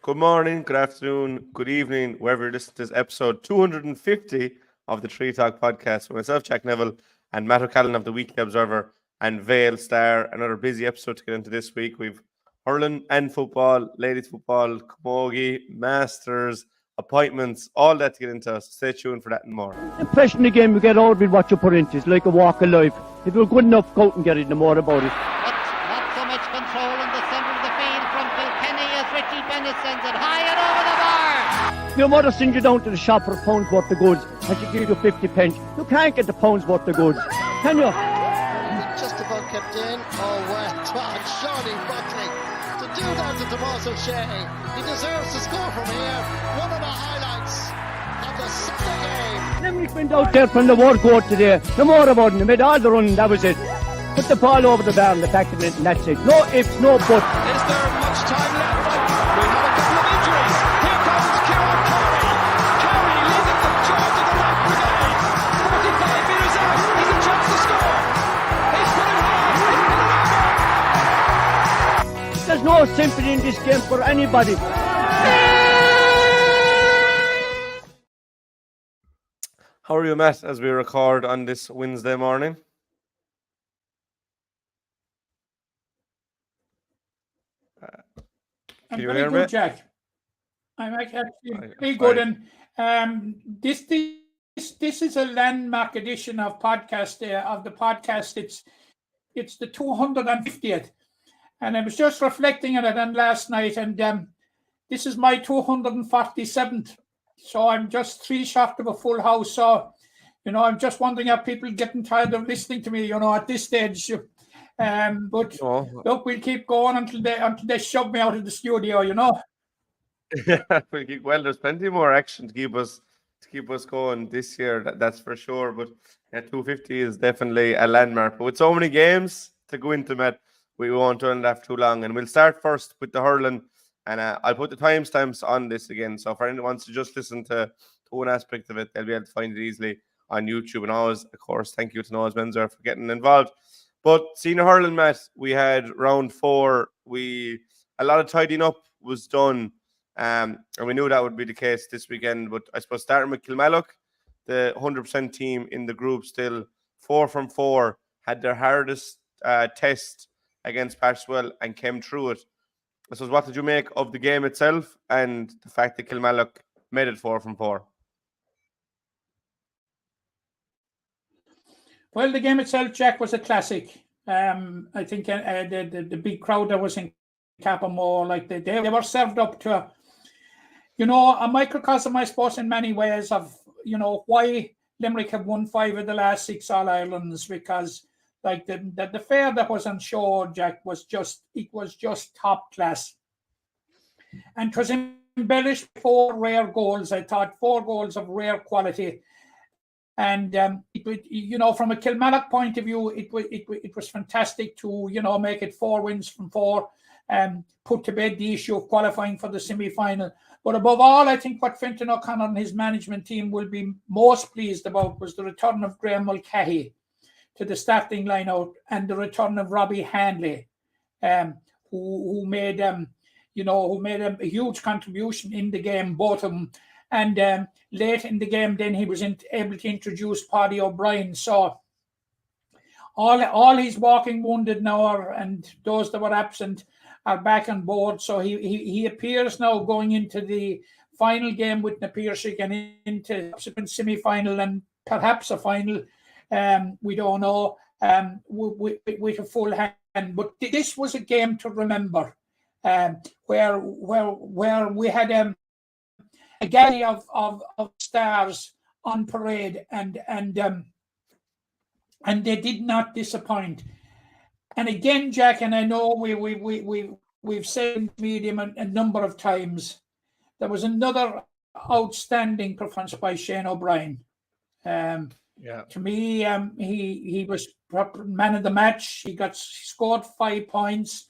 Good morning, good afternoon, good evening, wherever this is episode 250 of the Tree Talk podcast with myself, Jack Neville, and Matt O'Callaghan of the Weekly Observer and Vale Star. Another busy episode to get into this week. We've hurling and football, ladies football, Camogie, Masters, appointments, all that to get into. So stay tuned for that and more. The impression of the game you get out of it, what you put into, it's like a walk of life. If you're good enough, go out and get it, no more about it. Not so much control in the centre of the field from Kilkenny as Richie Bennett sends it high and over the bar. Your mother sends you down to the shop for a pound's worth of goods and she gives you 50 pence. You can't get the pound's worth of goods, can you? Just about kept in. Oh, well done, Shawnee Buckley. To do that to Tomas O'Shea, he deserves to score from here. One of the highlights of the Sunday game. Limerick went out there from the word go today. No more about it. They made all the running, that was it. Put the ball over the bar and the back of it, and that's it. No ifs, no buts. Is there much time left? We have a couple of injuries. Here comes Kieran Carey. Carey leading the charge of the right brigade. 45 metres out. He's a chance to score. He's put it hard. There's no sympathy in this game for anybody. How are you, Matt, as we record on this Wednesday morning? I'm you very hear good, me? Jack. I'm actually very good, and this is a landmark edition of podcast of the podcast. It's the 250th, and I was just reflecting on it on last night, and this is my 247th. So I'm just 3 short of a full house. So, I'm just wondering, are people getting tired of listening to me? At this stage. But look, we'll keep going until they shove me out of the studio. Well, there's plenty more action to keep us going this year. That's for sure. But 250 is definitely a landmark. But with so many games to go into, Matt, we won't run that too long. And we'll start first with the hurling. And I'll put the timestamps on this again. So for anyone who wants to just listen to one aspect of it, they'll be able to find it easily on YouTube. And always, of course, thank you to Noah's Menzer for getting involved. But senior hurling, Matt, we had round 4. A lot of tidying up was done. And we knew that would be the case this weekend. But I suppose starting with Kilmallock, the 100% team in the group still 4 from 4, had their hardest test against Parswell and came through it. So what did you make of the game itself and the fact that Kilmallock made it 4 from 4? Well, the game itself, Jack, was a classic. I think the big crowd that was in Camogie, they were served up to, a microcosm, I suppose, in many ways of, why Limerick have won 5 of the last 6 All-Irelands, because the fare that was on show, Jack, was just top class. And it was embellished 4 rare goals. I thought 4 goals of rare quality. And from a Kilmallock point of view, it was fantastic to make it 4 wins from 4 and put to bed the issue of qualifying for the semi-final. But above all, I think what Fintan O'Connor and his management team will be most pleased about was the return of Graham Mulcahy to the starting line-out and the return of Robbie Handley, who made a huge contribution in the game, both of them. And late in the game, then he was able to introduce Paddy O'Brien. So all his walking wounded now and those that were absent are back on board. So he appears now going into the final game with Napier and into subsequent semi-final and perhaps a final. We don't know. With a full hand, but this was a game to remember, where we had a galley of stars on parade, and they did not disappoint. And again, Jack, and I know we've said in medium a number of times, there was another outstanding performance by Shane O'Brien. To me, he was man of the match. He scored 5 points.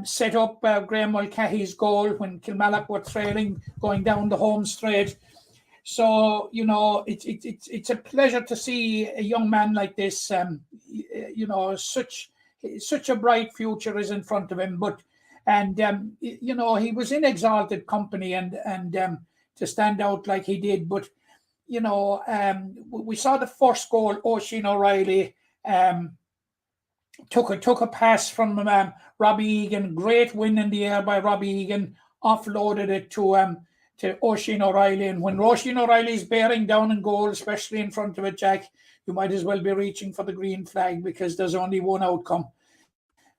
Set up Graham Mulcahy's goal when Kilmallock were trailing, going down the home straight. So it's a pleasure to see a young man like this. Such a bright future is in front of him. But And you know, he was in exalted company, and to stand out like he did. But you know, we saw the first goal. Oisin O'Reilly took a pass from Robbie Egan. Great win in the air by Robbie Egan. Offloaded it to Oisin O'Reilly. And when Oisin O'Reilly's bearing down in goal, especially in front of it, Jack, you might as well be reaching for the green flag, because there's only one outcome.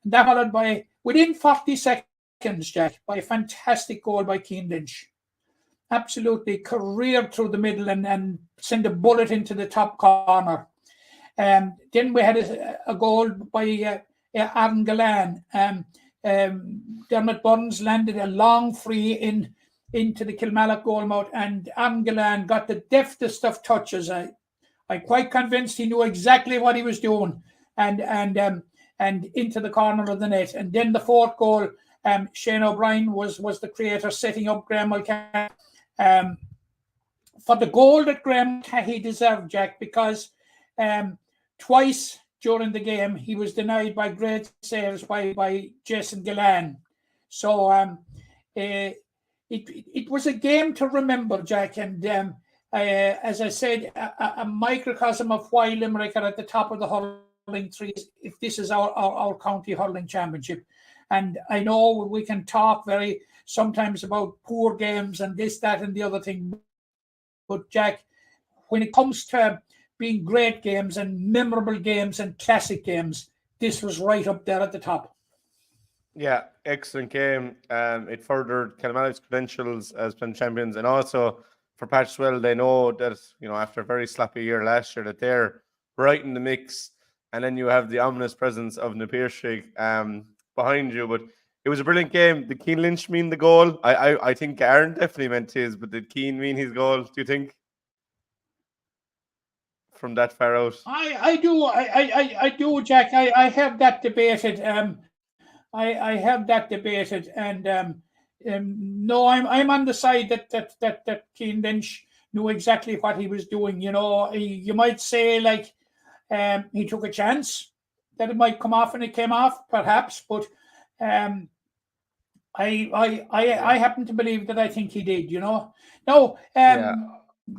And that followed by, within 40 seconds, Jack, by a fantastic goal by Cian Lynch. Absolutely careered through the middle and sent a bullet into the top corner. Then we had a goal by Aaron Gillan. Dermot Burns landed a long free into the Kilmallock goalmouth, and Aaron Gillan got the deftest of touches. I'm quite convinced he knew exactly what he was doing, and into the corner of the net. And then the fourth goal, Shane O'Brien was the creator, setting up Graham Mulcahy for the goal that Graham Mulcahy deserved, Jack, because twice during the game he was denied by great saves by Jason Gillan. So it was a game to remember, Jack, and as I said, a microcosm of why Limerick are at the top of the hurling trees, if this is our county hurling championship. And I know we can talk sometimes about poor games and this, that, and the other thing. But Jack, when it comes to being great games and memorable games and classic games, this was right up there at the top. Yeah, excellent game. It furthered Kilmallock's credentials as playing champions, and also for Patchwell, they know that, you know, after a very sloppy year last year, that they're right in the mix. And then you have the ominous presence of Na Piarsaigh behind you. But it was a brilliant game. Did Cian Lynch mean the goal? I think Aaron definitely meant his, but did Cian mean his goal, do you think? From that far out? I do, Jack. I have that debated. I have that debated, and no, I'm on the side that Cian Lynch knew exactly what he was doing. You know, you might say like he took a chance that it might come off, and it came off, perhaps. But I happen to believe that I think he did. You know, no.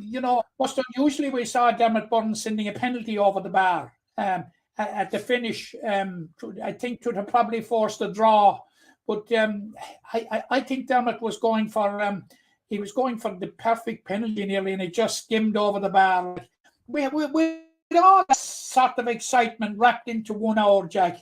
You know, most unusually, we saw Dermot Burns sending a penalty over the bar at the finish. I think to have probably forced a draw, but I think Dermot was going for he was going for the perfect penalty nearly, and it just skimmed over the bar. We all that sort of excitement wrapped into 1 hour, Jack.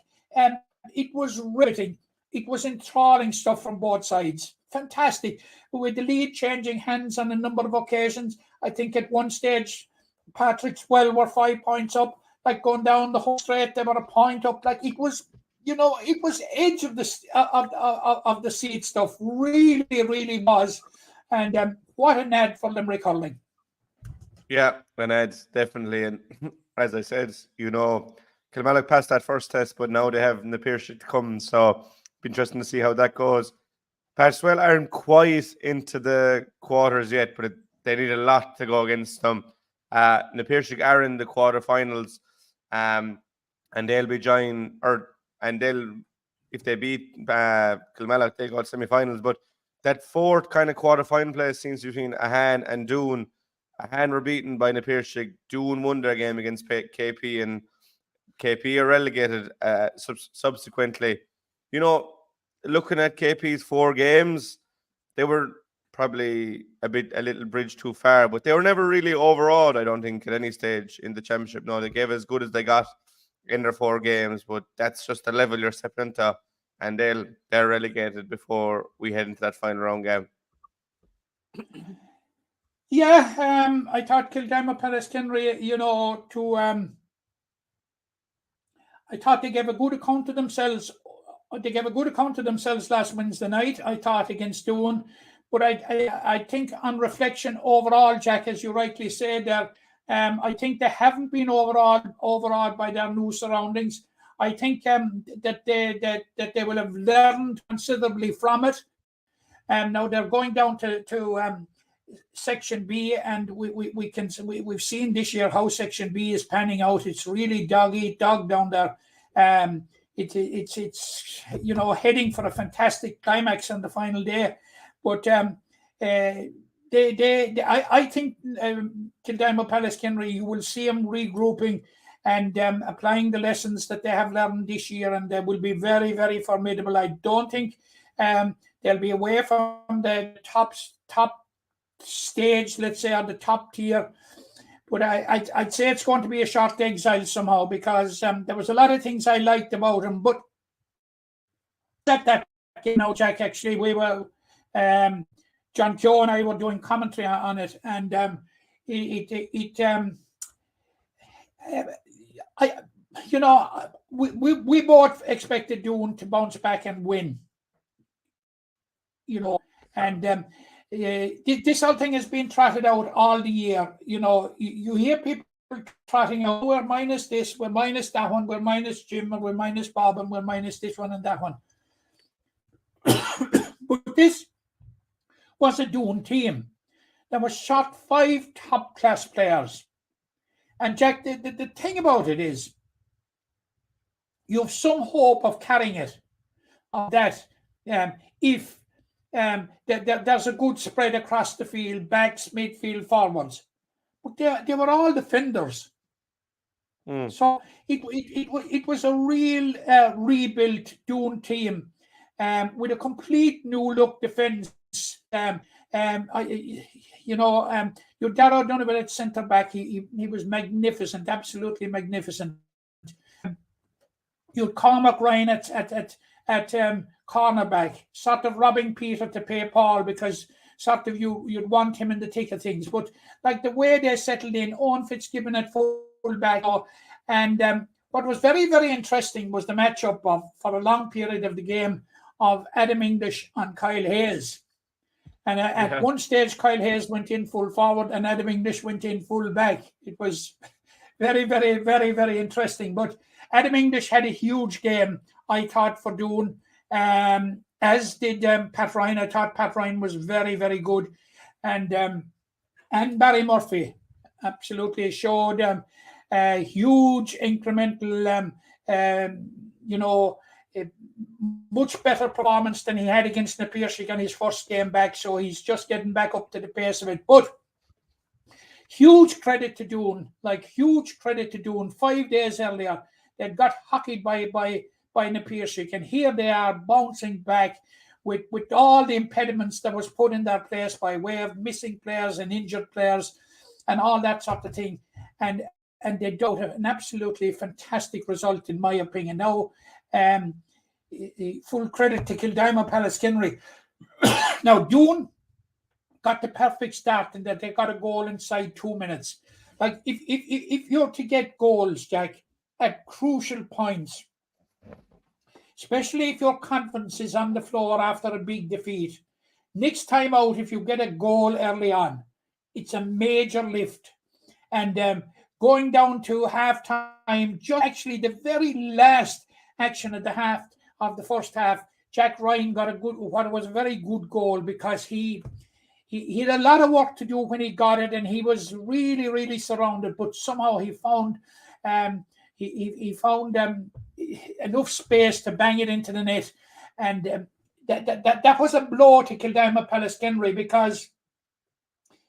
It was riveting. It was enthralling stuff from both sides. Fantastic. With the lead changing hands on a number of occasions. I think at one stage, Patrick's well were 5 points up. Like going down the whole straight, they were a point up. Like it was, you know, it was edge of the seat stuff. Really, really was. And what an ad for Limerick hurling. Yeah, an ad, definitely. And as I said, you know, Kilmallock passed that first test, but now they have Na Piarsaigh to come. So it'll be interesting to see how that goes. Patchwell aren't quite into the quarters yet, but they need a lot to go against them. Na Piarsaigh are in the quarterfinals, and they'll be if they beat Kilmallock, they go to semi-finals. But that fourth kind of quarterfinal place seems between Ahan and Doon. Ahan were beaten by Na Piarsaigh. Doon won their game against KP, and KP are relegated subsequently. You know, looking at KP's 4 games, they were probably a little bridge too far, but they were never really overawed, I don't think, at any stage in the championship. No, they gave as good as they got in their 4 games, but that's just the level you're stepping into, and they're relegated before we head into that final round game. Yeah, I thought Kildama Palestinian, you know, I thought they gave a good account of themselves. They gave a good account of themselves last Wednesday night, I thought, against Doon. But I think on reflection overall, Jack, as you rightly said there, I think they haven't been overawed by their new surroundings. I think that they will have learned considerably from it. Now they're going down to Section B, and we've seen this year how Section B is panning out. It's really dog down there. it's heading for a fantastic climax on the final day. But I think 𝘕𝘰𝘭𝘴 you will see them regrouping and applying the lessons that they have learned this year, and they will be very, very formidable. I don't think they'll be away from the top stage, let's say, or the top tier. But I'd say it's going to be a short exile somehow, because there was a lot of things I liked about him. But at that game now, Jack, actually, we were, John Keogh and I were doing commentary on it, and we both expected Doon to bounce back and win. And this whole thing has been trotted out all the year. You hear people trotting out, we're minus this, we're minus that one, we're minus Jim, and we're minus Bob, and we're minus this one and that one. But this was a Doon team that was shot 5 top-class players. And Jack, the thing about it is, you have some hope of carrying it, that if there's a good spread across the field, backs, midfield, forwards. But they were all defenders. So it was a real rebuilt Doon team with a complete new look defence. Your Darragh Donovan at centre back, he was magnificent, absolutely magnificent. You had Cormac Ryan at cornerback, sort of robbing Peter to pay Paul, because sort of you'd want him in the thick of things. But like the way they settled in, Owen Fitzgibbon at fullback, and what was very, very interesting was the matchup for a long period of the game of Adam English and Kyle Hayes. And at one stage, Kyle Hayes went in full forward and Adam English went in full back. It was very, very, very, very interesting. But Adam English had a huge game, I thought, for Doon, as did Pat Ryan. I thought Pat Ryan was very, very good. And Barry Murphy absolutely showed a huge incremental, much better performance than he had against Na Piarsaigh on his first game back. So he's just getting back up to the pace of it. But huge credit to Doon, 5 days earlier, they got hockeyed by Na Piarsaigh, and here they are bouncing back with all the impediments that was put in their place by way of missing players and injured players and all that sort of thing. And they got an absolutely fantastic result, in my opinion. Now, full credit to 𝘕𝘰𝘭𝘴 𝘔𝘦𝘯𝘴. Now, Doon got the perfect start in that they got a goal inside 2 minutes. Like, if you're to get goals, Jack, at crucial points, especially if your confidence is on the floor after a big defeat, next time out, if you get a goal early on, it's a major lift. And going down to half-time, just actually the very last action at the half of the first half, Jack Ryan got what was a very good goal, because he had a lot of work to do when he got it, and he was really, really surrounded, but somehow he found enough space to bang it into the net. And that was a blow to 𝘕𝘰𝘭𝘴 𝘔𝘦𝘯𝘴, because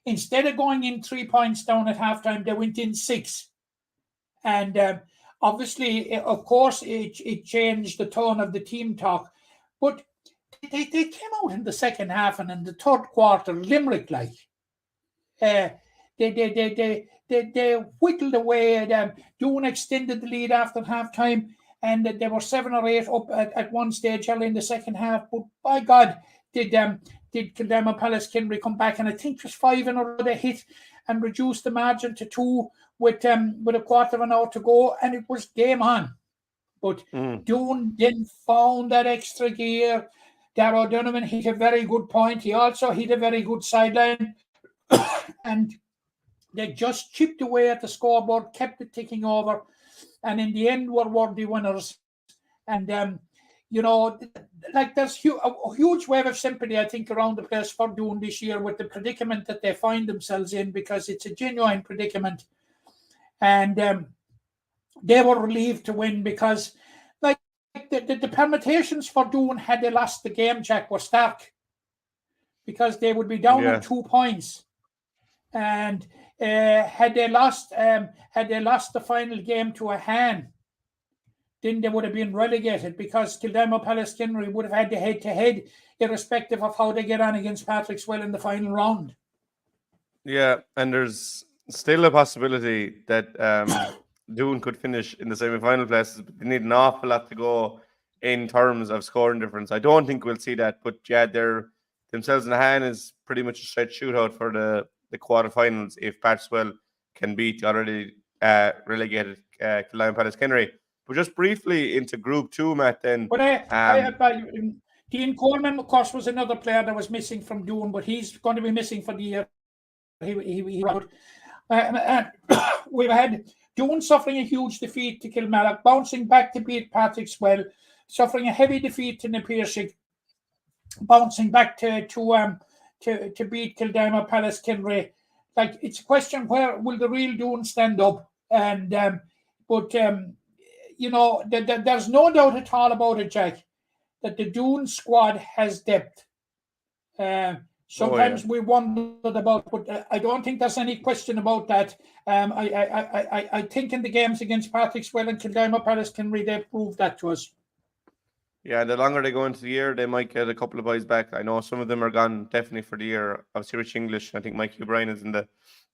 instead of going in 3 points down at halftime, they went in 6. And obviously, of course, it changed the tone of the team talk. But they came out in the second half and in the third quarter, Limerick-like. They whittled away. Doon extended the lead after halftime, and they were 7 or 8 up at one stage early in the second half. But by God, did 𝘕𝘰𝘭𝘴 𝘔𝘦𝘯𝘴 come back, and I think it was 5 in a row they hit and reduced the margin to 2 with a quarter of an hour to go, and it was game on. But Doon then found that extra gear. Darragh Donovan hit a very good point. He also hit a very good sideline. And they just chipped away at the scoreboard, kept it ticking over, and in the end were worthy winners. And, there's a huge wave of sympathy, I think, around the place for Doon this year with the predicament that they find themselves in, because it's a genuine predicament. And they were relieved to win, because, the permutations for Doon had they lost the game, Jack, were stark, because they would be down on 2 points, and had they lost the final game to a hand, then they would have been relegated, because 𝘕𝘰𝘭𝘴 would have had the head-to-head, irrespective of how they get on against Patrickswell in the final round. Yeah, and there's still a possibility that Doon could finish in the semi-final places, but they need an awful lot to go in terms of scoring difference. I don't think we'll see that, but yeah, they're themselves in the hand is pretty much a straight shootout for the quarterfinals if Patrickswell can beat the already relegated 𝘕𝘰𝘭𝘴. But just briefly into Group 2, Matt, then. But Dean Coleman, of course, was another player that was missing from Doon, but he's going to be missing for the year. We've had Doon suffering a huge defeat to Kilmallock, bouncing back to beat Patrickswell, suffering a heavy defeat to 𝘕𝘰𝘭𝘴, bouncing back to beat 𝘕𝘰𝘭𝘴. Like, it's a question, where will the real Doon stand up? And there's no doubt at all about it, Jack, that the Doon squad has depth. Sometimes we wondered about, but I don't think there's any question about that. I think in the games against Patrickswell and 𝘕𝘰𝘭𝘴, they proved that to us. Yeah, the longer they go into the year, they might get a couple of boys back. I know some of them are gone definitely for the year. Obviously, Rich English, I think Mikey O'Brien is in the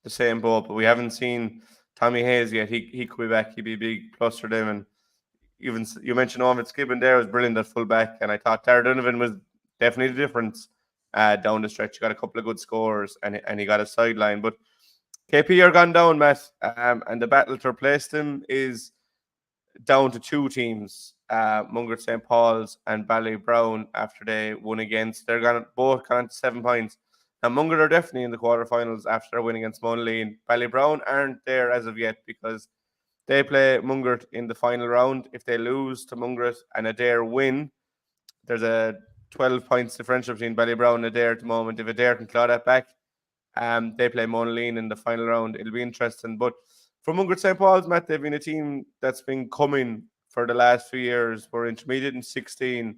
same boat, but we haven't seen Tommy Hayes yet. He could be back. He'd be a big plus for them. And even you mentioned Owen Skibbon there was brilliant at full back, and I thought Tara Donovan was definitely the difference down the stretch. He got a couple of good scores, and he got a sideline. But KP are gone down, Matt, and the battle to replace them is down to 2 teams, Mungret St. Paul's and Ballybrown, after they won against. They're both gone to 7 points. Now, Mungret are definitely in the quarterfinals after their win against Monaghan. Ballybrown aren't there as of yet, because they play Mungret in the final round. If they lose to Mungret and Adair win, there's a 12 points differential between Ballybrown and Adair at the moment. If Adair can claw that back, they play Monaghan in the final round. It'll be interesting. But for Mungret St. Paul's, Matt, they've been a team that's been coming for the last few years. We're intermediate in 16.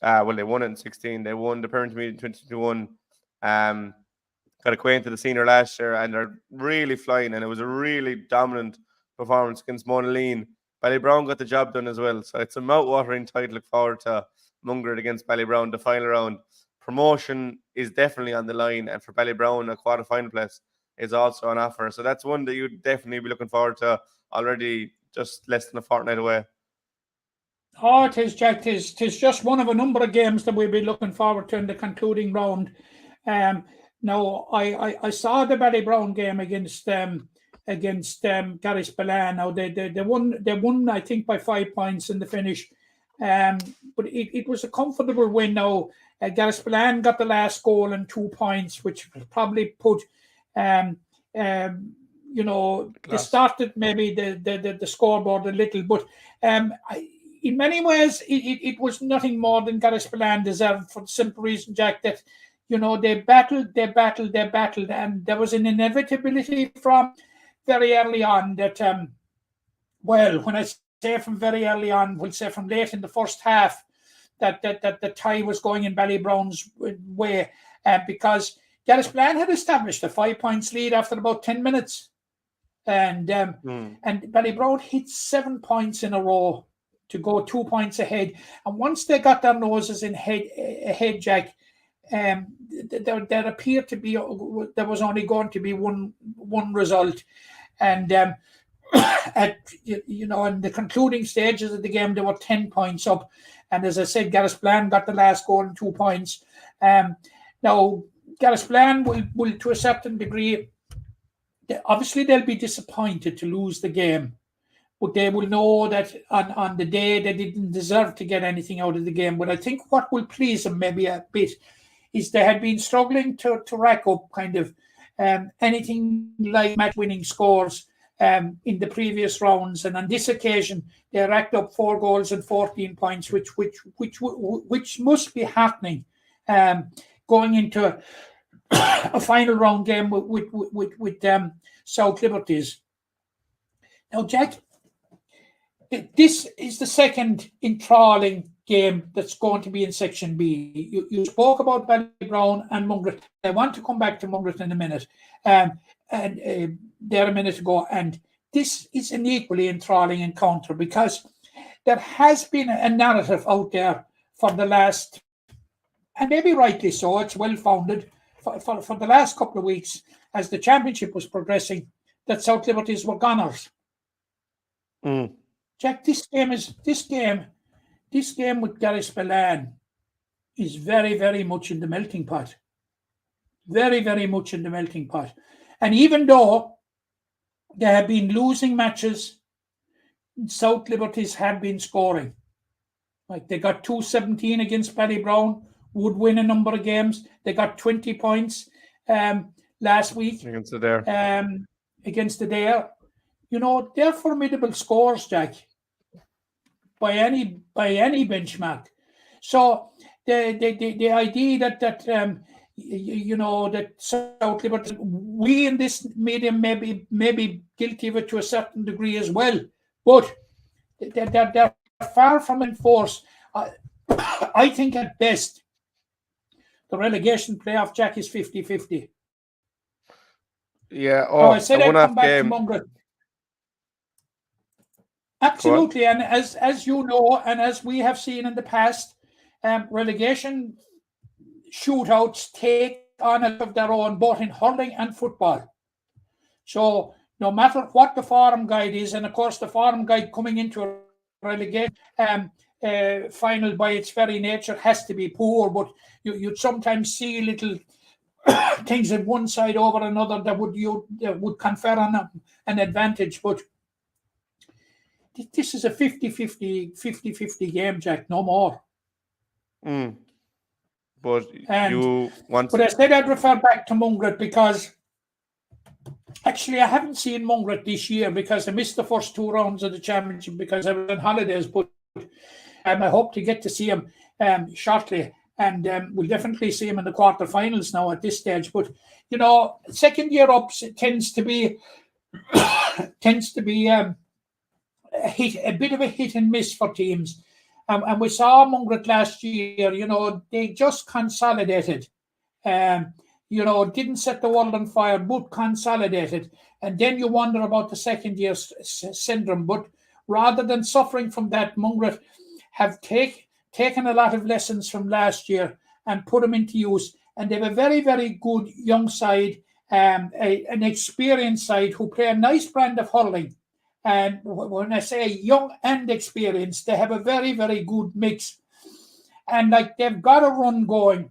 Well, they won it in 16. They won the parent intermediate in 2021. Got acquainted to the senior last year, and they're really flying. And it was a really dominant performance against Monaghan. Ballybrown got the job done as well. So it's a mouth-watering title. Look forward to Mungret against Ballybrown, the final round. Promotion is definitely on the line, and for Ballybrown, a quarter-final place is also on offer. So that's one that you'd definitely be looking forward to, already just less than a fortnight away. Oh, it is, Jack. It is just one of a number of games that we'll be looking forward to in the concluding round. Now, I saw the Ballybrown game against Garris-Ballan. Now they won, I think, by 5 points in the finish. But it was a comfortable win. Now, Garris-Ballan got the last goal and 2 points, which probably put they started maybe the scoreboard a little, but in many ways it was nothing more than Garris-Ballan deserved, for the simple reason, Jack, that they battled, and there was an inevitability from very early on that when I say from very early on, we'll say from late in the first half, that the tie was going in Ballybrown's way, because Garris-Ballan had established a 5 points lead after about 10 minutes. And Ballybrown hit 7 points in a row to go 2 points ahead. And once they got their noses ahead, Jack, there appeared to be, there was only going to be one result. And in the concluding stages of the game, they were 10 points up. And as I said, Garris-Ballan got the last goal and 2 points. Now, Garris-Ballan will, to a certain degree, obviously they'll be disappointed to lose the game, but they will know that on the day they didn't deserve to get anything out of the game. But I think what will please them maybe a bit is they had been struggling to rack up kind of anything like match-winning scores in the previous rounds, and on this occasion they racked up 4 goals and 14 points, which must be happening going into a final round game with South Liberties. Now, Jack, this is the second enthralling game that's going to be in Section B. You spoke about Ballybrown and Mungret. I want to come back to Mungret in a minute, and there a minute ago. And this is an equally enthralling encounter because there has been a narrative out there for the last, and maybe rightly so, it's well founded, for the last couple of weeks as the championship was progressing, that South Liberties were goners. Jack, this game with Gary Spillane is very, very much in the melting pot. Very, very much in the melting pot. And even though they have been losing matches, South Liberties have been scoring. Like they got 217 against Ballybrown, would win a number of games. They got 20 points last week against the Dare. You know, they're formidable scores, Jack, by any benchmark. So the idea that you know, that South Liberty, we in this medium may be guilty of it to a certain degree as well, but they're far from enforced. I think at best the relegation playoff, Jack, is 50-50. Yeah. I said I'd come back to Mungret. Absolutely, and as you know, and as we have seen in the past, relegation shootouts take on a of their own, both in hurling and football. So no matter what the form guide is, and of course the form guide coming into a relegation final by its very nature has to be poor, but you'd sometimes see little things at one side over another that would confer on an advantage, but this is a 50-50 game, Jack, no more. But I said I'd refer back to Mungret because actually I haven't seen Mungret this year because I missed the first two rounds of the championship because I was on holidays, but I hope to get to see him shortly, and we'll definitely see him in the quarterfinals now at this stage. But you know, second year ups tends to be a bit of a hit and miss for teams. And we saw Mungret last year, you know, they just consolidated. You know, didn't set the world on fire, but consolidated. And then you wonder about the second year syndrome. But rather than suffering from that, Mungret have taken a lot of lessons from last year and put them into use. And they have a very, very good young side, an experienced side who play a nice brand of hurling. And when I say young and experienced, they have a very, very good mix. And like they've got a run going.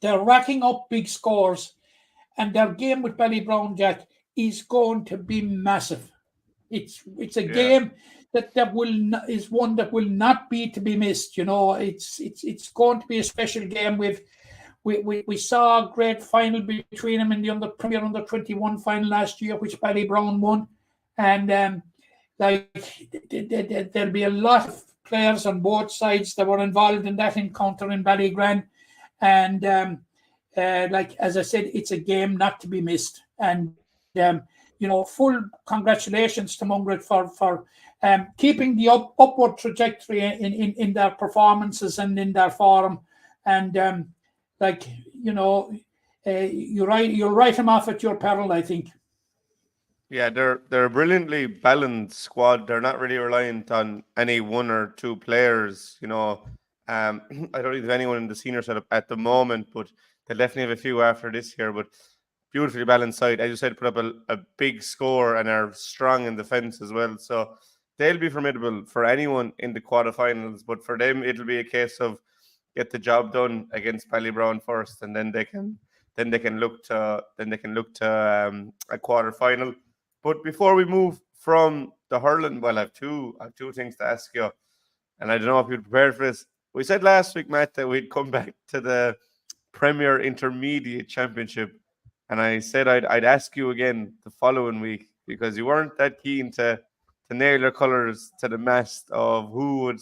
They're racking up big scores. And their game with Ballybrown, Jack, is going to be massive. It's a game that is one that will not be to be missed. You know, it's going to be a special game. We saw a great final between them in the Premier Under 21 final last year, which Ballybrown won. And there'll be a lot of players on both sides that were involved in that encounter in Ballygran. And as I said, it's a game not to be missed. And you know, full congratulations to Mungret for keeping the upward trajectory in their performances and in their form. And you know, you'll write them off at your peril, I think. Yeah, they're a brilliantly balanced squad. They're not really reliant on any one or two players. You know, I don't think there's anyone in the senior setup at the moment, but they'll definitely have a few after this year. But beautifully balanced side, as you said, put up a big score and are strong in defence as well. So they'll be formidable for anyone in the quarterfinals. But for them, it'll be a case of get the job done against Ballybrown first, and then they can look to a quarterfinal. But before we move from the hurling, well, I have two things to ask you, and I don't know if you're prepared for this. We said last week, Matt, that we'd come back to the Premier Intermediate Championship, and I said I'd ask you again the following week because you weren't that keen to nail your colours to the mast of who would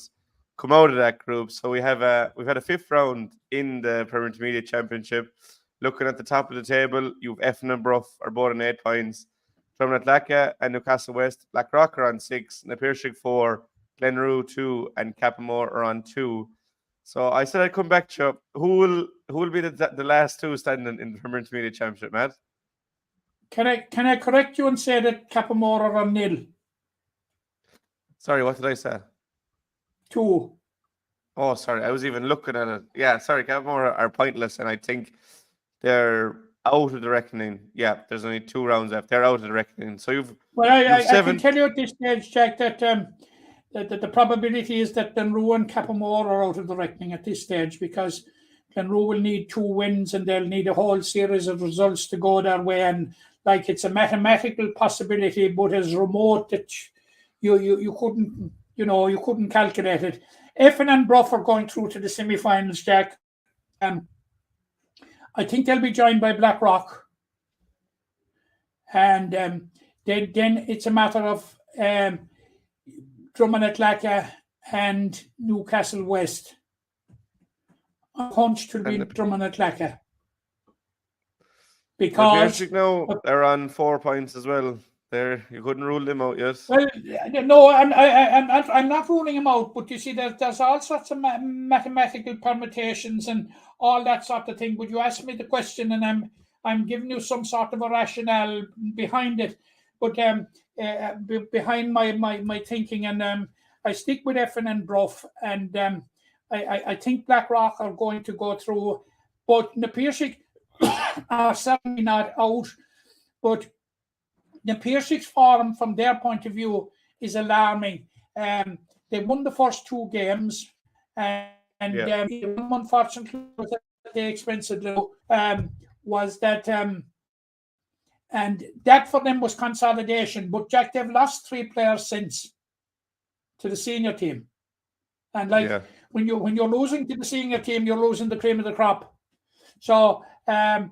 come out of that group. So we've had a fifth round in the Premier Intermediate Championship. Looking at the top of the table, you've Effin and Bruff are both on 8 points. Drumnatlaca and Newcastle West. Blackrock are on 6, Na Piarsaigh 4, Glenroe 2, and Cappamore are on 2. So I said I'd come back to you. Who will be the last two standing in the Premier Intermediate Championship, Matt? Can I correct you and say that Cappamore are on 0? Sorry, what did I say? 2. Oh, sorry, I was even looking at it. Yeah, sorry, Cappamore are pointless, and I think they're out of the reckoning. Yeah, there's only 2 rounds left. They're out of the reckoning. So you've I 7. can tell you at this stage, Jack, that the probability is that Glenroe and Cappamore are out of the reckoning at this stage, because Glenroe will need 2 wins and they'll need a whole series of results to go their way. And like, it's a mathematical possibility, but as remote that you couldn't calculate it. Effin and Bruff are going through to the semi-finals, Jack. I think they'll be joined by Blackrock, and then it's a matter of Drumnatlaca and Newcastle West. A hunch to be Drumnatlaca, because now they're on 4 points as well. You couldn't rule them out yet. Well, no, I'm not ruling them out, but you see, there's all sorts of mathematical permutations and all that sort of thing. But you asked me the question, and I'm giving you some sort of a rationale behind it. But behind my thinking, and I stick with Effin and Bruff, and I think Blackrock are going to go through, but Na Piarsaigh are certainly not out. But Na Piarsaig's form, from their point of view, is alarming. They won the first 2 games, and unfortunately, was at the expense of was that, and that for them was consolidation. But Jack, they've lost 3 players since to the senior team, and when you're losing to the senior team, you're losing the cream of the crop. So I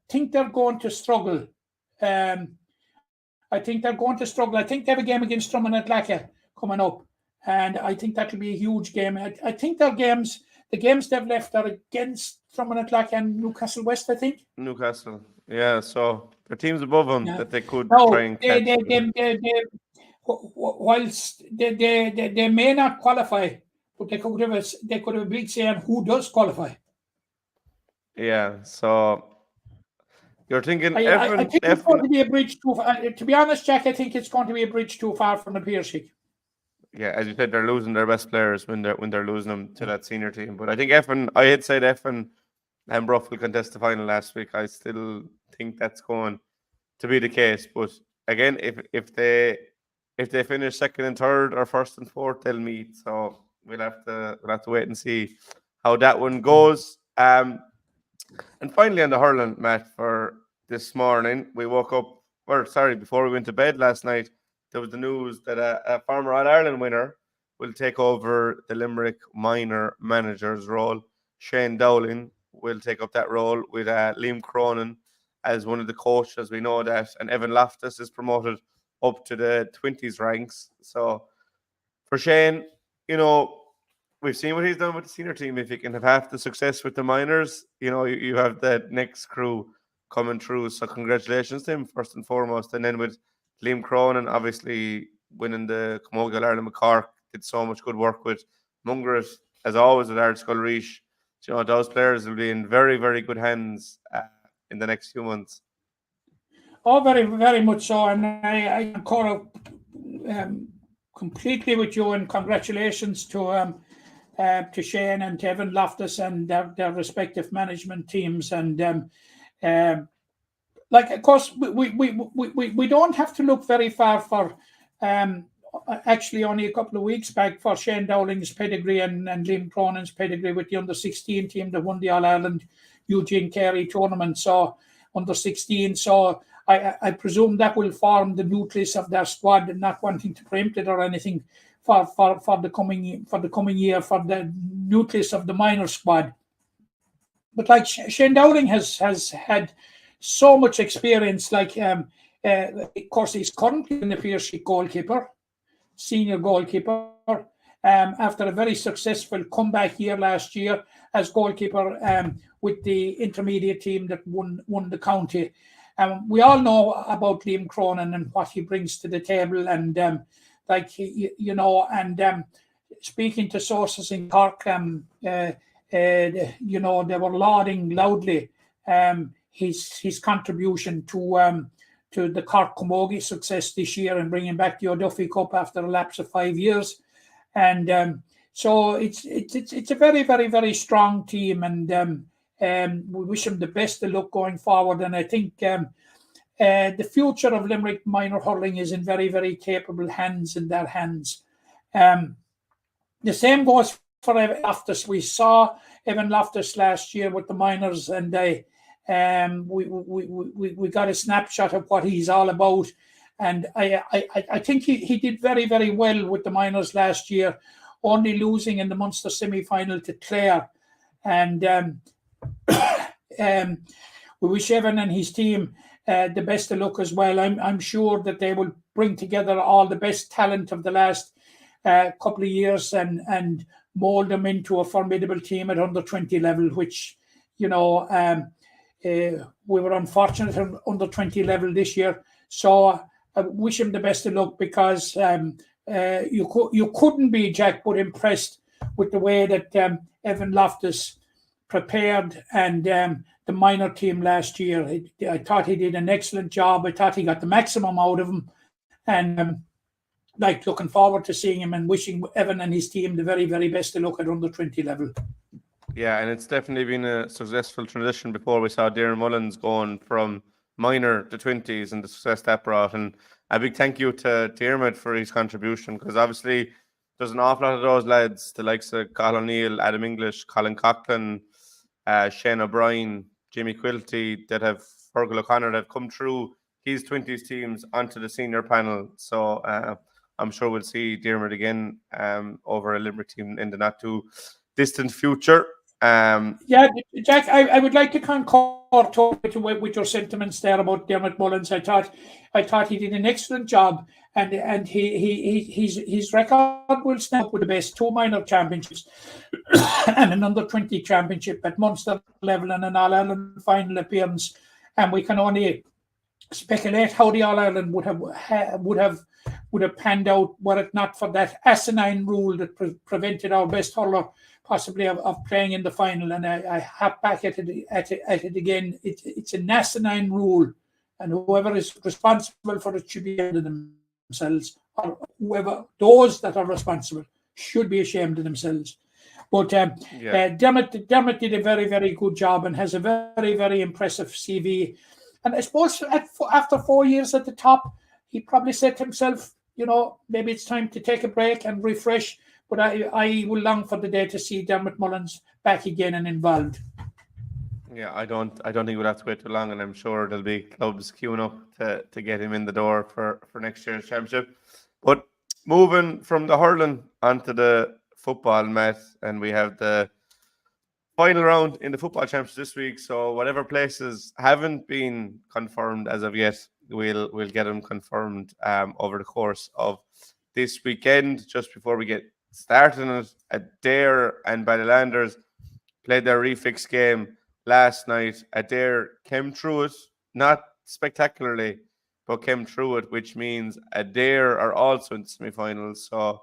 think they're going to struggle. I think they have a game against Drumnatlaca coming up, and I think that will be a huge game. I think the games they've left are against Drumnatlaca and Newcastle West, I think. Newcastle, yeah. So the teams above them that they could try and catch. Whilst they may not qualify, but they could have a big say on who does qualify. Yeah, so you're thinking I think it's going to be a bridge too far. To be honest, Jack, I think it's going to be a bridge too far from the Piarsaigh. Yeah, as you said, they're losing their best players when they're losing them to that senior team. But I think I had said Effin and Bruff will contest the final last week. I still think that's going to be the case. But again, if they finish second and third or first and fourth, they'll meet. So we'll have to wait and see how that one goes. And finally, on the hurling, Matt, for this morning, we woke up, before we went to bed last night, there was the news that a former All-Ireland winner will take over the Limerick minor manager's role. Shane Dowling will take up that role with Liam Cronin as one of the coaches. We know that. And Evan Loftus is promoted up to the 20s ranks. So for Shane, we've seen what he's done with the senior team. If he can have half the success with the minors, you have the next crew coming through. So congratulations to him, first and foremost. And then with Liam Cronin, obviously winning the Camogie All-Ireland with Cork, did so much good work with Mungret, as always, with Ardscoil Reach. Those players will be in very, very good hands in the next few months. Oh, very, very much so. And I concur completely with you, and congratulations to Shane and to Evan Loftus and their respective management teams. And of course, we don't have to look very far for actually only a couple of weeks back for Shane Dowling's pedigree and Liam Cronin's pedigree with the under-16 team that won the All-Ireland Eugene Carey tournament. So under-16. So I presume that will form the nucleus of their squad, and not wanting to preempt it or anything for the coming year, for the nucleus of the minor squad. But like Shane Dowling has had so much experience. Of course, he's currently in the Piarsaigh senior goalkeeper, after a very successful comeback year last year. as goalkeeper with the intermediate team that won the county. We all know about Liam Cronin and what he brings to the table, and speaking to sources in Cork, they were lauding loudly his contribution to the Cork Camogie success this year and bringing back the O'Duffy Cup after a lapse of 5 years. And so it's a very, very, very strong team, and we wish them the best of luck going forward. And I think the future of Limerick minor hurling is in very, very capable hands, in their hands. The same goes for Evan Loftus. We saw Evan Loftus last year with the minors, and we got a snapshot of what he's all about. And I think he did very, very well with the minors last year, only losing in the Munster semi-final to Clare. And we wish Evan and his team the best of luck as well. I'm sure that they will bring together all the best talent of the last couple of years and mold them into a formidable team at under 20 level, which, we were unfortunate at under 20 level this year. So I wish him the best of luck, because you couldn't be, Jack, but impressed with the way that Evan Loftus prepared and the minor team last year. I thought he did an excellent job. I thought he got the maximum out of him, and looking forward to seeing him and wishing Evan and his team the very, very best of luck at under 20 level. Yeah, and it's definitely been a successful transition. Before, we saw Darren Mullins going from minor to 20s and the success that brought. And a big thank you to Diarmid for his contribution, because obviously there's an awful lot of those lads, the likes of Colin O'Neill, Adam English, Colin Coughlin, Shane O'Brien, Jimmy Quilty, that have Fergal O'Connor, that have come through his 20s teams onto the senior panel. So I'm sure we'll see Diarmid again over a Limerick team in the not too distant future. Yeah, Jack, I would like to concur with your sentiments there about Dermot Mullins. I thought he did an excellent job, and his record will stand up with the best 2 minor championships and an under 20 championship at Munster level and an All Ireland final appearance. And we can only speculate how the All Ireland would have panned out were it not for that asinine rule that prevented our best hurler possibly of playing in the final. And I hop back at it again. It's an asinine rule, and whoever is responsible for it should be ashamed of themselves, or whoever, those that are responsible, should be ashamed of themselves. But Dermot did a very, very good job and has a very, very impressive CV. And I suppose after 4 years at the top, he probably said to himself, maybe it's time to take a break and refresh. But I will long for the day to see Dermot Mullins back again and involved. Yeah, I don't think we'll have to wait too long, and I'm sure there'll be clubs queuing up to get him in the door for next year's championship. But moving from the hurling onto the football, Matt, and we have the final round in the football championship this week. So whatever places haven't been confirmed as of yet, we'll get them confirmed over the course of this weekend. Just before we get started on it, Adare and Ballylanders played their refix game last night. Adare came through it, not spectacularly, but came through it, which means Adare are also in the semi-finals. So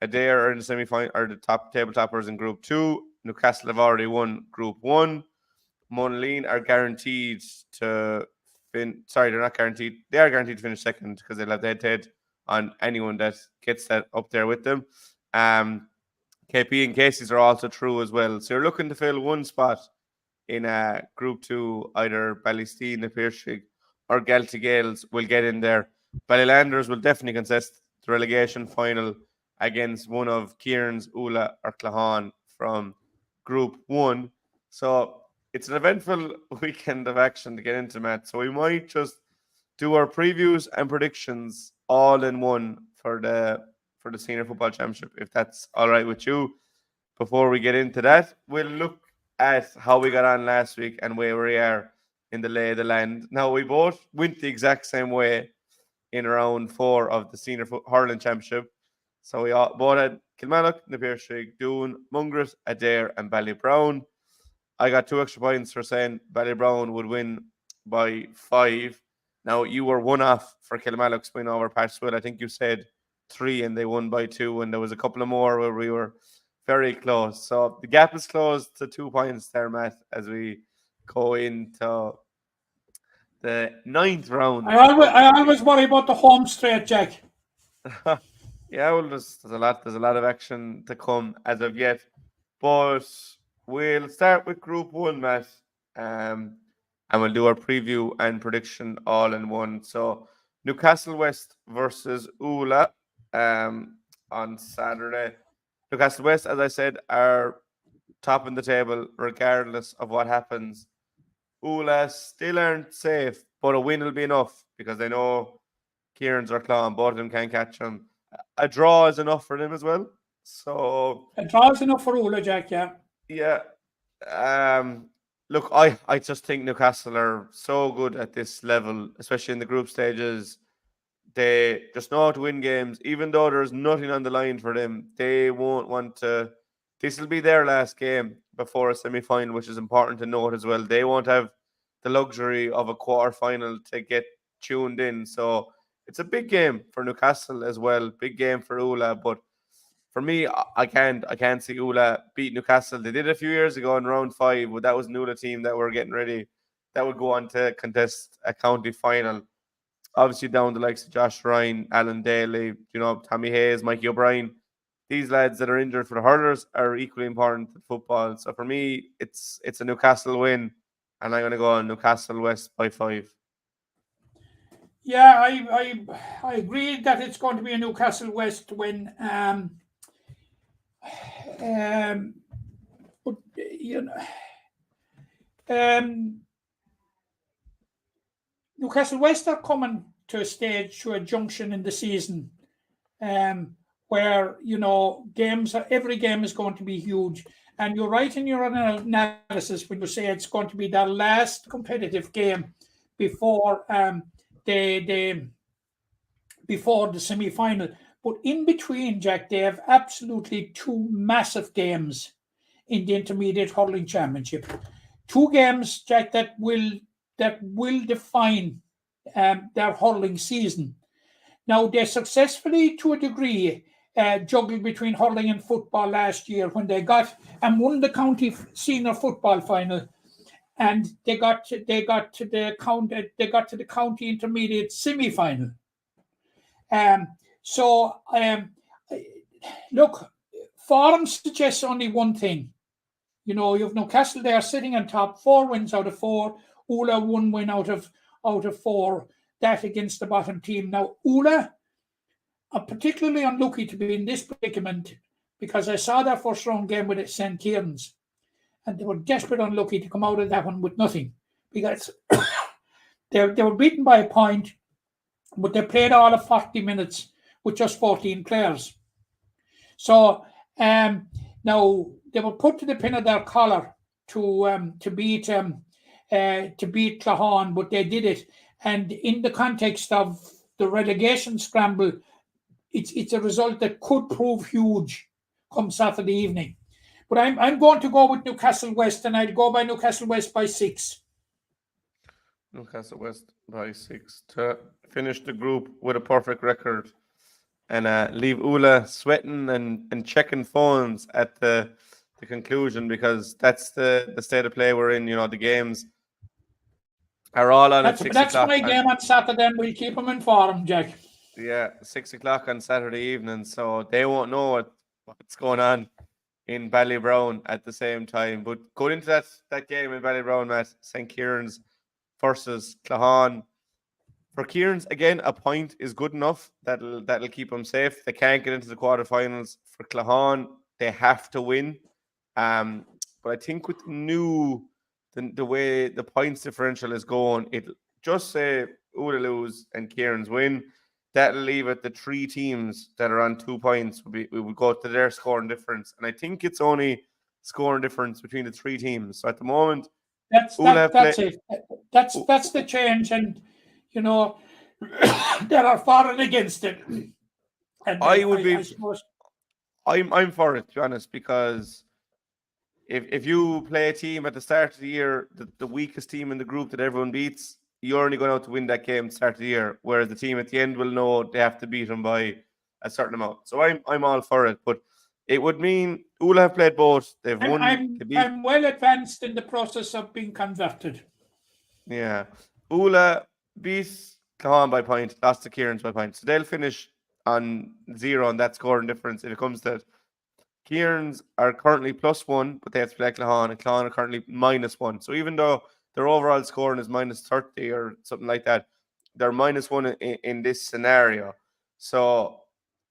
Adare are in the semi-final, are the top table toppers in Group 2. Newcastle have already won Group 1. Monaleen are guaranteed to they're not guaranteed. They are guaranteed to finish second, because they'll have the head-to-head on anyone that gets that up there with them. KP and Casey's are also through as well. So you're looking to fill one spot in Group 2. Either Ballysteen, Pearshig, or Galtee Gales will get in there. Ballylanders will definitely contest the relegation final against one of Kieran's, Ula, or Clahan from Group 1. So it's an eventful weekend of action to get into, Matt. So we might just do our previews and predictions all in one for the Senior Football Championship, if that's all right with you. Before we get into that, we'll look at how we got on last week and where we are in the lay of the land. Now, we both went the exact same way in round 4 of the Senior Hurling Championship. So we both had Kilmallock, Na Piarsaigh, Doon, Mungret, Adair, and Ballybrown. I got 2 extra points for saying Ballybrown would win by 5. Now, you were 1 off for Kilmallock's win over Patchswell. I think you said 3 and they won by 2, and there was a couple of more where we were very close. So the gap is closed to 2 points there, Matt, as we go into the 9th round. I always worry about the home straight, Jack. Yeah, well, there's a lot of action to come as of yet, but we'll start with Group 1, Matt, and we'll do our preview and prediction all in one. So Newcastle West versus Ula on Saturday. Newcastle West, as I said, are top in the table regardless of what happens. Ula still aren't safe, but a win will be enough because they know Kieran's or Claw and both of them can't catch them. A draw is enough for them as well. So a draw is enough for Ula, Jack. Yeah. Yeah. Look, I just think Newcastle are so good at this level, especially in the group stages. They just know how to win games, even though there's nothing on the line for them. They won't want to. This will be their last game before a semi-final, which is important to note as well. They won't have the luxury of a quarter-final to get tuned in. So it's a big game for Newcastle as well. Big game for Ula, but for me, I can't see Ula beat Newcastle. They did it a few years ago in round 5, but that was an Ula team that were getting ready. That would go on to contest a county final. Obviously, down the likes of Josh Ryan, Alan Daly, Tommy Hayes, Mikey O'Brien. These lads that are injured for the hurlers are equally important to football. So for me, it's a Newcastle win, and I'm going to go on Newcastle West by 5. Yeah, I agree that it's going to be a Newcastle West win. But Newcastle West are coming to a junction in the season, where every game is going to be huge. And you're right in your analysis when you say it's going to be their last competitive game before before the semi-final. But in between, Jack, they have absolutely 2 massive games in the Intermediate Hurling Championship. 2 games, Jack, that will define their hurling season. Now, they successfully, to a degree, juggled between hurling and football last year when they got and won the county senior football final, and they got to the county intermediate semi-final. Look, form suggests only one thing. You have Newcastle there sitting on top, 4 wins out of 4. Ula 1 win out of 4. That against the bottom team. Now, Ula are particularly unlucky to be in this predicament because I saw their first round game with St. Kieran's, and they were desperate unlucky to come out of that one with nothing because they were beaten by a point, but they played all of 40 minutes with just 14 players. So now they were put to the pin of their collar to beat Claghon, but they did it. And in the context of the relegation scramble, it's a result that could prove huge come Saturday evening. But I'm going to go with Newcastle West, and I'd go by Newcastle West by 6. Newcastle West by 6 to finish the group with a perfect record and leave Ula sweating and checking phones at the conclusion, because that's the state of play we're in. The games are all on at 6 o'clock. That's my game on Saturday, and we'll keep them informed, Jack. Yeah, 6 o'clock on Saturday evening, so they won't know what's going on in Ballybrown at the same time. But going into that game in Ballybrown, Matt, St. Kieran's versus Claghon. For Kieran's, again, a point is good enough. That'll keep them safe. They can't get into the quarterfinals. For Claghon, they have to win. But I think with the way the points differential is going, it'll just say Ula lose and Kieran's win. That'll leave it the 3 teams that are on 2 points. We will go to their scoring difference, and I think it's only scoring difference between the 3 teams. So at the moment, that's it. That's the change, and there are for and against it. And I I'm for it, to be honest, because if you play a team at the start of the year, the weakest team in the group that everyone beats, you're only going out to win that game at the start of the year. Whereas the team at the end will know they have to beat them by a certain amount. So I'm all for it. But it would mean Ula have played both. They've won. I'm well advanced in the process of being converted. Yeah. Ula beat Cahan by point, lost to Kieran's by point. So they'll finish on 0 on that scoring difference if it comes to it. Kieran's are currently +1, but they have to play Cahan, and Cahan are currently -1. So even though their overall scoring is -30 or something like that, they're -1 in this scenario. So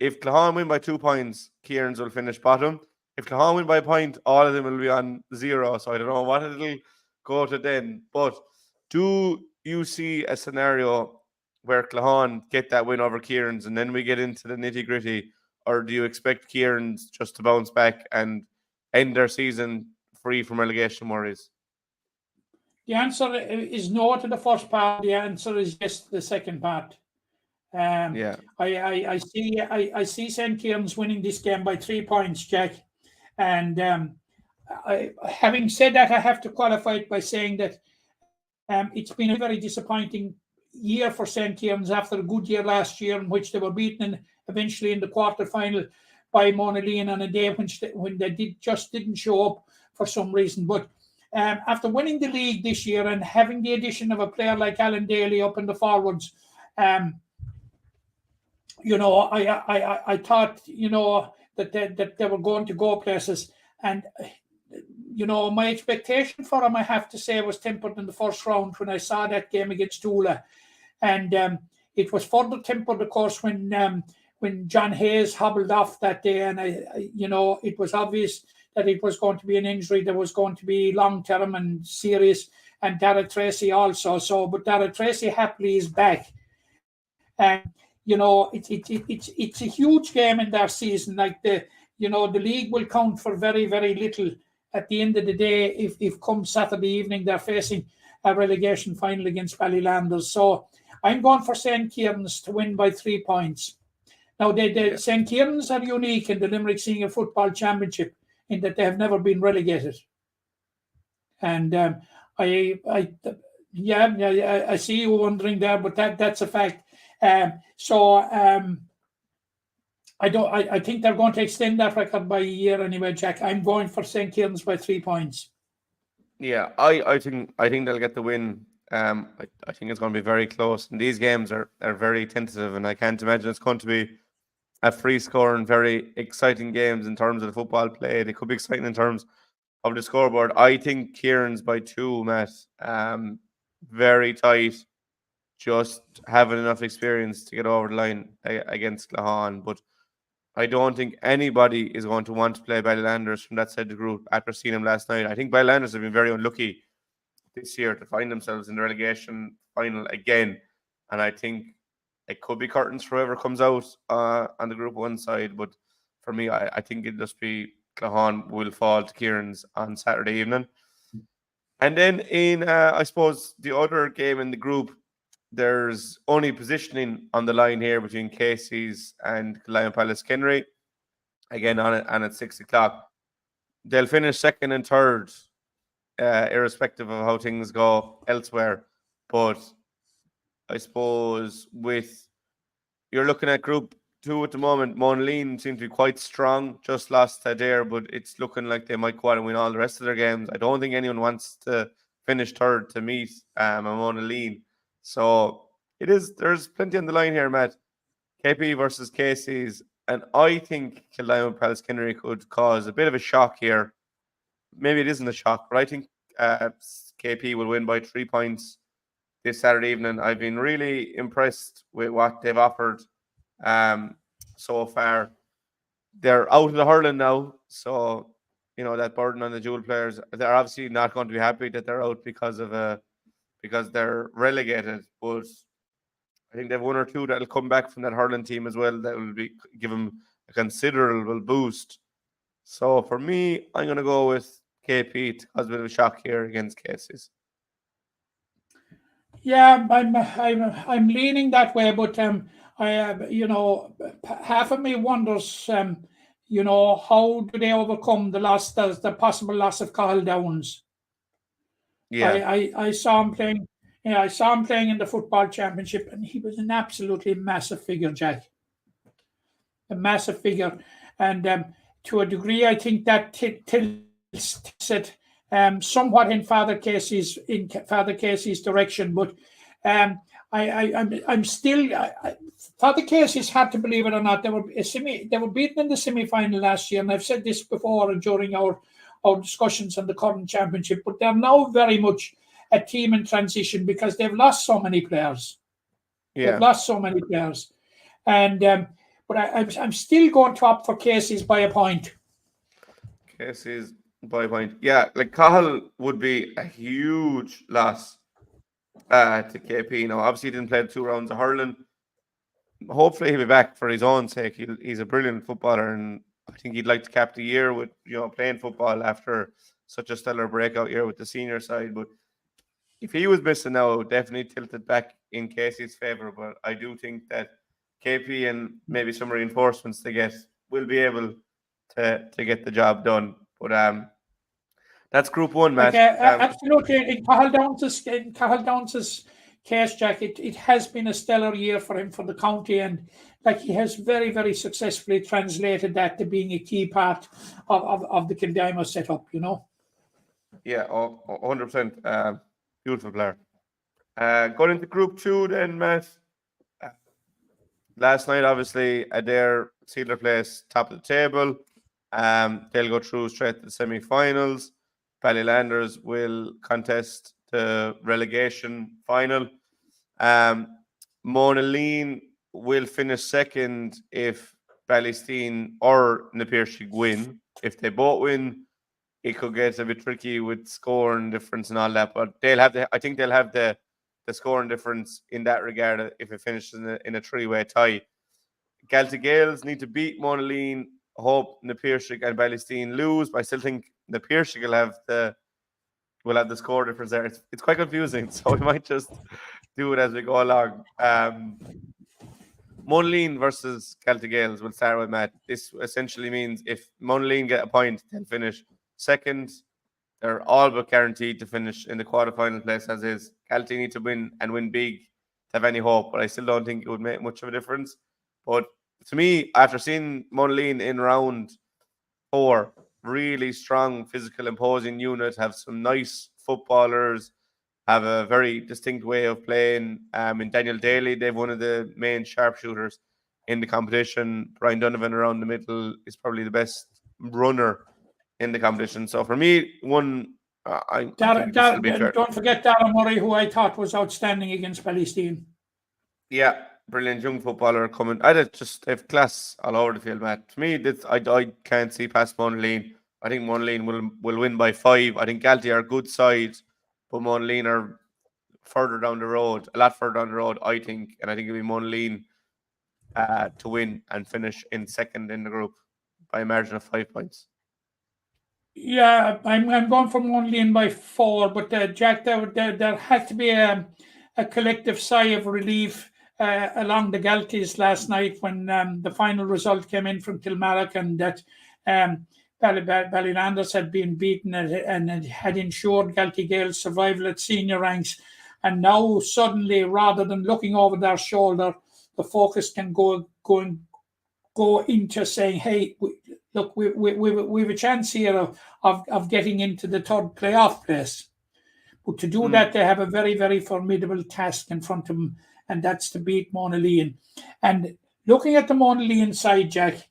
if Cahan win by 2 points, Kieran's will finish bottom. If Cahan win by a point, all of them will be on 0. So I don't know what it'll go to then. But do you see a scenario where Cahan get that win over Kieran's and then we get into the nitty-gritty? Or do you expect Kieran's just to bounce back and end their season free from relegation worries? The answer is no to the first part. The answer is yes to the second part. Yeah. I see St. Kieran's winning this game by 3 points, Jack. And having said that, I have to qualify it by saying that it's been a very disappointing year for St. Kieran's after a good year last year in which they were beaten eventually in the quarter-final by Monaleen on a day when they didn't show up for some reason. But after winning the league this year and having the addition of a player like Alan Daly up in the forwards, I thought, that they were going to go places. And, my expectation for them, I have to say, was tempered in the first round when I saw that game against Ula. And it was further tempered, of course, when John Hayes hobbled off that day. And, it was obvious that it was going to be an injury that was going to be long-term and serious. And Darragh Tracy also. But Darragh Tracy happily is back. And, it's a huge game in their season. Like the league will count for very, very little at the end of the day if come Saturday evening they're facing a relegation final against Ballylanders. So I'm going for St. Kieran's to win by 3 points. Now, St. Kieran's are unique in the Limerick Senior Football Championship in that they have never been relegated. And I see you wondering there, but that's a fact. I think they're going to extend that record by a year anyway, Jack. I'm going for St. Kieran's by 3 points. Yeah, I think they'll get the win. I think it's going to be very close. And these games are very tentative, and I can't imagine it's going to be a free score and very exciting games in terms of the football play. They could be exciting in terms of the scoreboard. I think Kieran's by 2, Matt. Very tight. Just having enough experience to get over the line against Cahan. But I don't think anybody is going to want to play Ballylanders from that side of the group after seeing them last night. I think Ballylanders have been very unlucky this year to find themselves in the relegation final again. And I think it could be curtains for whoever comes out on the Group 1 side. But for me, I think it'll just be Cahan will fall to Kieran's on Saturday evening. And then in, I suppose, the other game in the group, there's only positioning on the line here between Casey's and 𝘕𝘰𝘭𝘴 again on at 6 o'clock. They'll finish second and third, irrespective of how things go elsewhere. But I suppose you're looking at Group 2 at the moment, Monaleen seem to be quite strong, just lost there, but it's looking like they might go out and win all the rest of their games. I don't think anyone wants to finish third to meet a Monaleen. So there's plenty on the line here, Matt. KP versus Casey's. And I think 𝘕𝘰𝘭𝘴 could cause a bit of a shock here. Maybe it isn't a shock, but I think KP will win by 3 points this Saturday evening. I've been really impressed with what they've offered so far. They're out of the hurling now. So, that burden on the dual players. They're obviously not going to be happy that they're out because they're relegated, but I think they have 1 or 2 that'll come back from that hurling team as well that will give them a considerable boost. So for me, I'm going to go with KP to cause a bit of a shock here against Casey's. Yeah, I'm leaning that way, but half of me wonders, you know, how do they overcome the possible loss of Cahill Downs? Yeah. I saw him playing. Yeah, I saw him playing in the football championship, and he was an absolutely massive figure, Jack. A massive figure, and to a degree, I think that tilts it somewhat in Father Casey's direction. But I'm still. Father Casey's had to, believe it or not, they were beaten in the semi-final last year, and I've said this before during our discussions on the current championship. But they're now very much a team in transition because they've lost so many players. Yeah. They've lost so many players, and but I'm still going to opt for Casey's by a point. Casey's by a point. Yeah, like Cahill would be a huge loss to KP. Now, obviously, he didn't play the 2 rounds of hurling. Hopefully, he'll be back for his own sake. He's a brilliant footballer, and I think he'd like to cap the year with, you know, playing football after such a stellar breakout year with the senior side. But if he was missing now, definitely tilted back in Casey's favour. But I do think that KP and maybe some reinforcements they get will be able to get the job done. But that's Group 1, Matt. Absolutely. In Cahill Downs' case, Jack, it has been a stellar year for him, for the county, and like he has very, very successfully translated that to being a key part of the Kildimo setup, you know. Yeah, 100%. Beautiful player. Going into Group 2 then, Matt. Last night, obviously, Adair sealed their place top of the table. They'll go through straight to the semi-finals. Ballylanders will contest the relegation final. Monaleen will finish second if Ballysteen or Na Piarsaigh win. If they both win, it could get a bit tricky with scoring difference and all that. But I think they'll have the scoring difference in that regard if it finishes in a 3-way tie. Galtee Gales need to beat Monaleen. Hope Na Piarsaigh and Ballysteen lose, but I still think Na Piarsaigh will have the score difference there. It's quite confusing, so we might just do it as we go along. Monaleen versus Galtee Gales. We'll start with Matt. This essentially means if Monaleen get a point, they'll finish second. They're all but guaranteed to finish in the quarterfinal place as is. Galtee need to win and win big to have any hope, but I still don't think it would make much of a difference. But to me, after seeing Monaleen in round 4, really strong, physical, imposing unit, have some nice footballers, have a very distinct way of playing. In Daniel Daly, they've one of the main sharpshooters in the competition. Brian Donovan around the middle is probably the best runner in the competition. So for me, don't forget Darren Murray, who I thought was outstanding against Ballysteen. Yeah, brilliant young footballer coming. I just have class all over the field, Matt. To me, I can't see past Monaleen. I think Monaleen will win by 5. I think Galtee are a good side, but Monaleen are a lot further down the road, I think. And I think it'll be Monaleen to win and finish in second in the group by a margin of 5 points. Yeah, I'm going for Monaleen by 4, but Jack, there has to be a collective sigh of relief along the Galtees last night when the final result came in from Kilmarnock, and that Ballylanders had been beaten and it had ensured Galtee Gales' survival at senior ranks. And now suddenly, rather than looking over their shoulder, the focus can go into saying, hey, look, we have a chance here of getting into the third playoff place. But to do that, they have a very, very formidable task in front of them, and that's to beat Monaleen. And looking at the Monaleen side, Jack,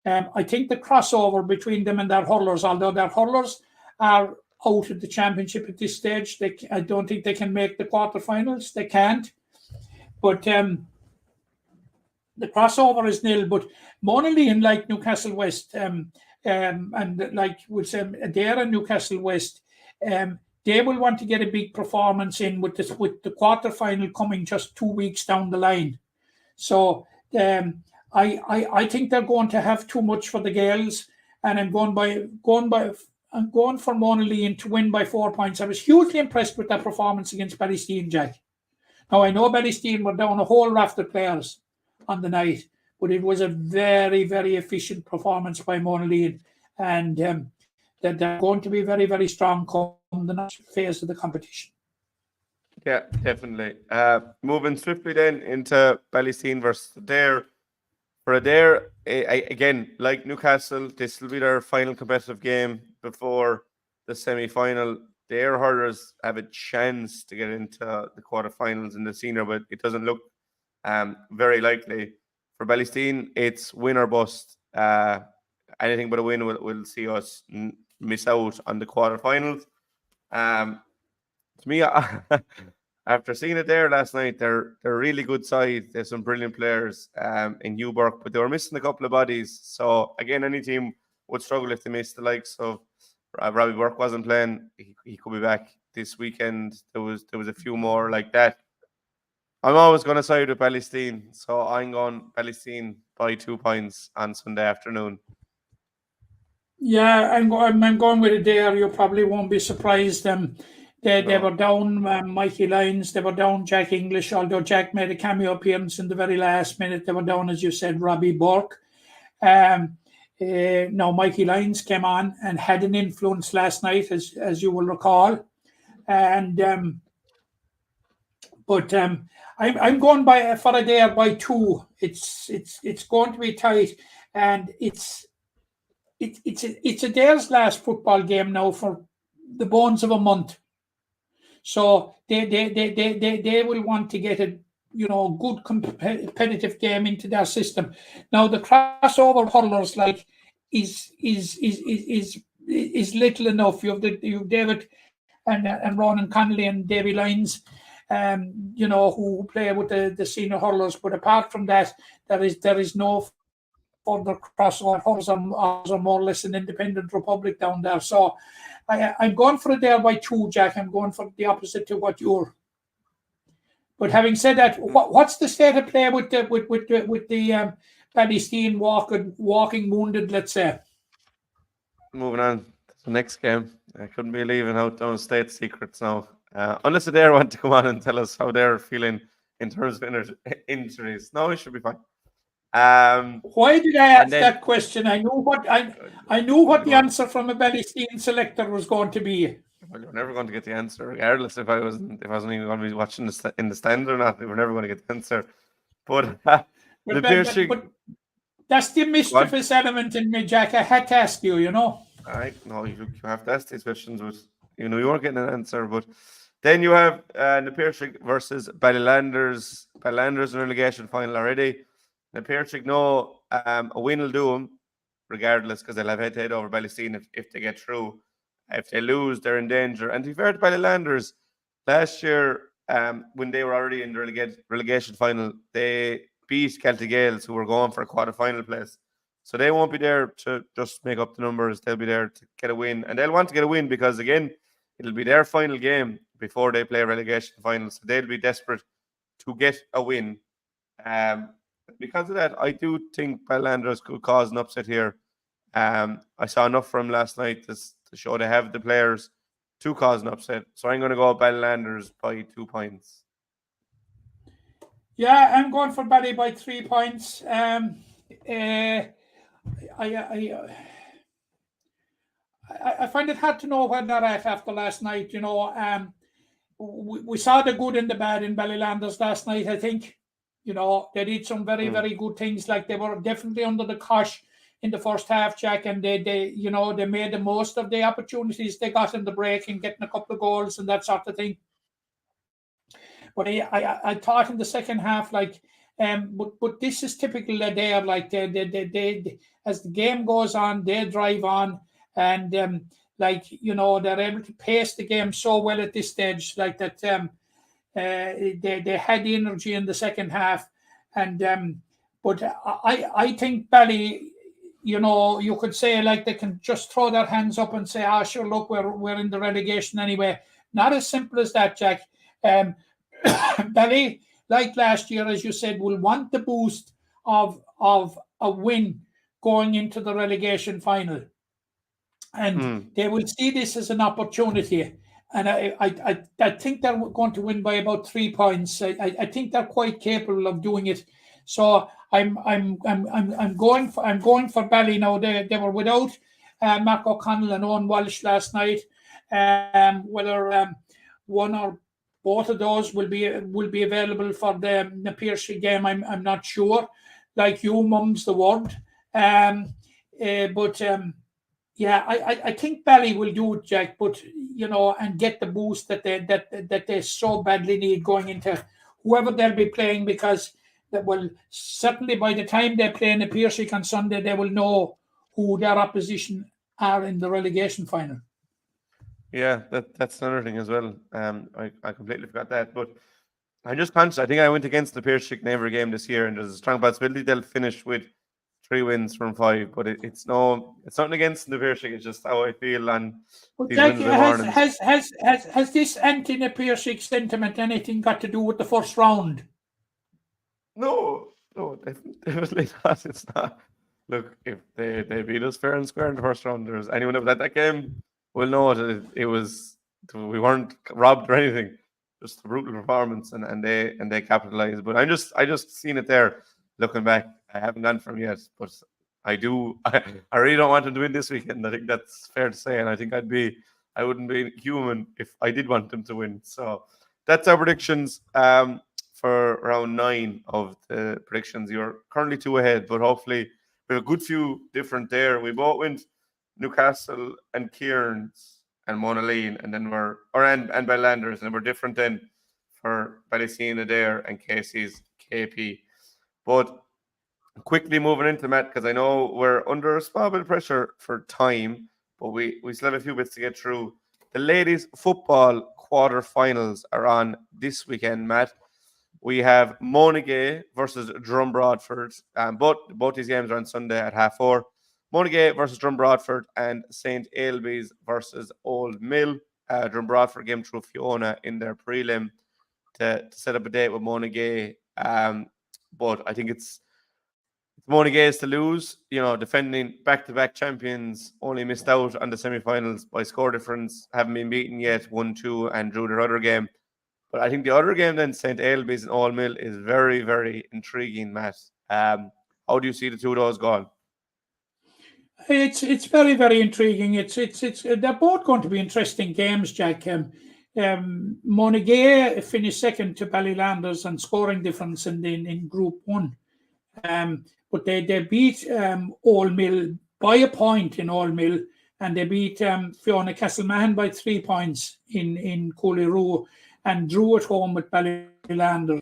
I think the crossover between them and their hurlers, although their hurlers are out of the championship at this stage, I don't think they can make the quarterfinals. They can't. But the crossover is nil. But Monaleen, like Newcastle West, and like we'll say Adair and Newcastle West, they will want to get a big performance in with the quarterfinal coming just 2 weeks down the line. So I think they're going to have too much for the Gales, and I'm going for Monaleen to win by 4 points. I was hugely impressed with that performance against Ballysteen, Jack. Now I know Ballysteen were down a whole raft of players on the night, but it was a very, very efficient performance by Monaleen, and that they're going to be very, very strong come the next phase of the competition. Yeah, definitely. Moving swiftly then into Ballysteen versus Adair. For Adair, again, like Newcastle, this will be their final competitive game before the semi-final. The Ayr hurlers have a chance to get into the quarterfinals in the senior, but it doesn't look very likely. For Ballysteen, it's win or bust. Anything but a win will see us miss out on the quarterfinals. To me, after seeing it there last night, they're a really good side. There's some brilliant players in Hugh Burke, but they were missing a couple of bodies. So again, any team would struggle if they missed the likes of Robbie Burke wasn't playing. He could be back this weekend. There was a few more like that. I'm always going to side with Ballysteen, so I'm going Ballysteen by 2 points on Sunday afternoon. Yeah, I'm going with it there. You probably won't be surprised. They were down Mikey Lyons, they were down Jack English, although Jack made a cameo appearance in the very last minute. They were down, as you said, Robbie Burke. Now, Mikey Lyons came on and had an influence last night, as you will recall. And I'm going for Adair by 2. It's going to be tight, and it's Adair's last football game now for the bones of a month. So they will want to get a good competitive game into their system. Now the crossover hurlers is little enough. You have David and Ronan Connolly and Davy Lyons, who play with the senior hurlers. But apart from that, there is no further crossover. Hurlers are more or less an independent republic down there. So I'm going for it there by 2, Jack. I'm going for the opposite to what you're. But having said that, what's the state of play with the Ballysteen walking wounded? Let's say. Moving on to the next game. I couldn't be leaving out those state secrets now, unless they want to come on and tell us how they're feeling in terms of injuries. No, it should be fine. Why did I ask that question? I knew what the answer from a Ballysteen selector was going to be. Well, you're never going to get the answer, regardless if I wasn't even going to be watching in the stand or not. We're never going to get the answer. But but that's the mischievous element in me, Jack. I had to ask you. All right, no, you have to ask these questions, but you weren't getting an answer. But then you have the Piercing versus Ballylanders. Ballylanders in relegation final already. The Piercing know a win will do them, regardless, because they'll have head-to-head over Ballysteen if they get through. If they lose, they're in danger. And to be fair to Ballylanders, last year, when they were already in the relegation final, they beat Celtic Gales, who were going for a quarter-final place. So they won't be there to just make up the numbers. They'll be there to get a win. And they'll want to get a win because, again, it'll be their final game before they play a relegation final. So they'll be desperate to get a win. Because of that, I do think Ballylanders could cause an upset here. I saw enough from last night to show they have the players to cause an upset. So I'm going to go Ballylanders by 2 points. Yeah, I'm going for Bally by 3 points. I find it hard to know where they're at after last night. We saw the good and the bad in Ballylanders last night, I think. They did some very, very good things. Like they were definitely under the cosh in the first half, Jack, and they made the most of the opportunities they got in the break and getting a couple of goals and that sort of thing. But I thought in the second half, but this is typical that they are they as the game goes on, they drive on, and they're able to pace the game so well at this stage, they had the energy in the second half, and but I think Bally, you could say they can just throw their hands up and say, sure, look, we're in the relegation anyway. Not as simple as that, Jack. Bally, like last year, as you said, will want the boost of a win going into the relegation final, and they will see this as an opportunity. And I think they're going to win by about 3 points. I think they're quite capable of doing it. So I'm going for Bally now. They were without Mark O'Connell and Owen Walsh last night. Whether one or both of those will be available for the Piercy game, I'm not sure. Like you, mum's the word. Yeah, I think Bally will do it, Jack. But and get the boost that they so badly need going into whoever they'll be playing, because certainly by the time they play in the Piercy on Sunday, they will know who their opposition are in the relegation final. Yeah, that's another thing as well. I completely forgot that, but I'm just conscious. I think I went against the Piercy in every game this year, and there's a strong possibility they'll finish with 3 wins from 5. But it's nothing against the Piercy. It's just how I feel on But these Jack, Wednesday mornings. has this anti-Piercy sentiment anything got to do with the first round? No, definitely not. It's not. Look, if they beat us fair and square in the first round, there's anyone that was at that game will know that we weren't robbed or anything. Just a brutal performance, and they capitalized. But I just seen it there. Looking back, I haven't gone for them yet, but I do. I really don't want them to win this weekend. I think that's fair to say, and I think I wouldn't be human if I did want them to win. So that's our predictions for round 9 of the predictions. You're currently 2 ahead, but hopefully we have a good few different there. We both went Newcastle and Kieran's and Monaleen, and then and Bellanders, and we're different then for Ballysena there and Casey's KP. But quickly moving into Matt, because I know we're under a small bit of pressure for time, but we still have a few bits to get through. The ladies football quarterfinals are on this weekend, Matt. We have Monaghan versus Drum Broadford. Both these games are on Sunday at 4:30. Monaghan versus Drum Broadford, and St. Ailbe's versus Old Mill. Drum Broadford game through Fiona in their prelim to set up a date with Monaghan. But I think it's Monaghan's to lose. Defending back-to-back champions, only missed out on the semi-finals by score difference, haven't been beaten yet, 1-2, and drew their other game. But I think the other game then, St. Ailbe's and Old Mill, is very, very intriguing, Matt. How do you see the two of those going? It's very, very intriguing. They're both going to be interesting games, Jack. Monaghan finished second to Ballylanders and scoring difference in Group 1. But they beat Old Mill by a point in Old Mill, and they beat Fiona Castlemahon by 3 points in Cooley and drew at home with Ballylanders.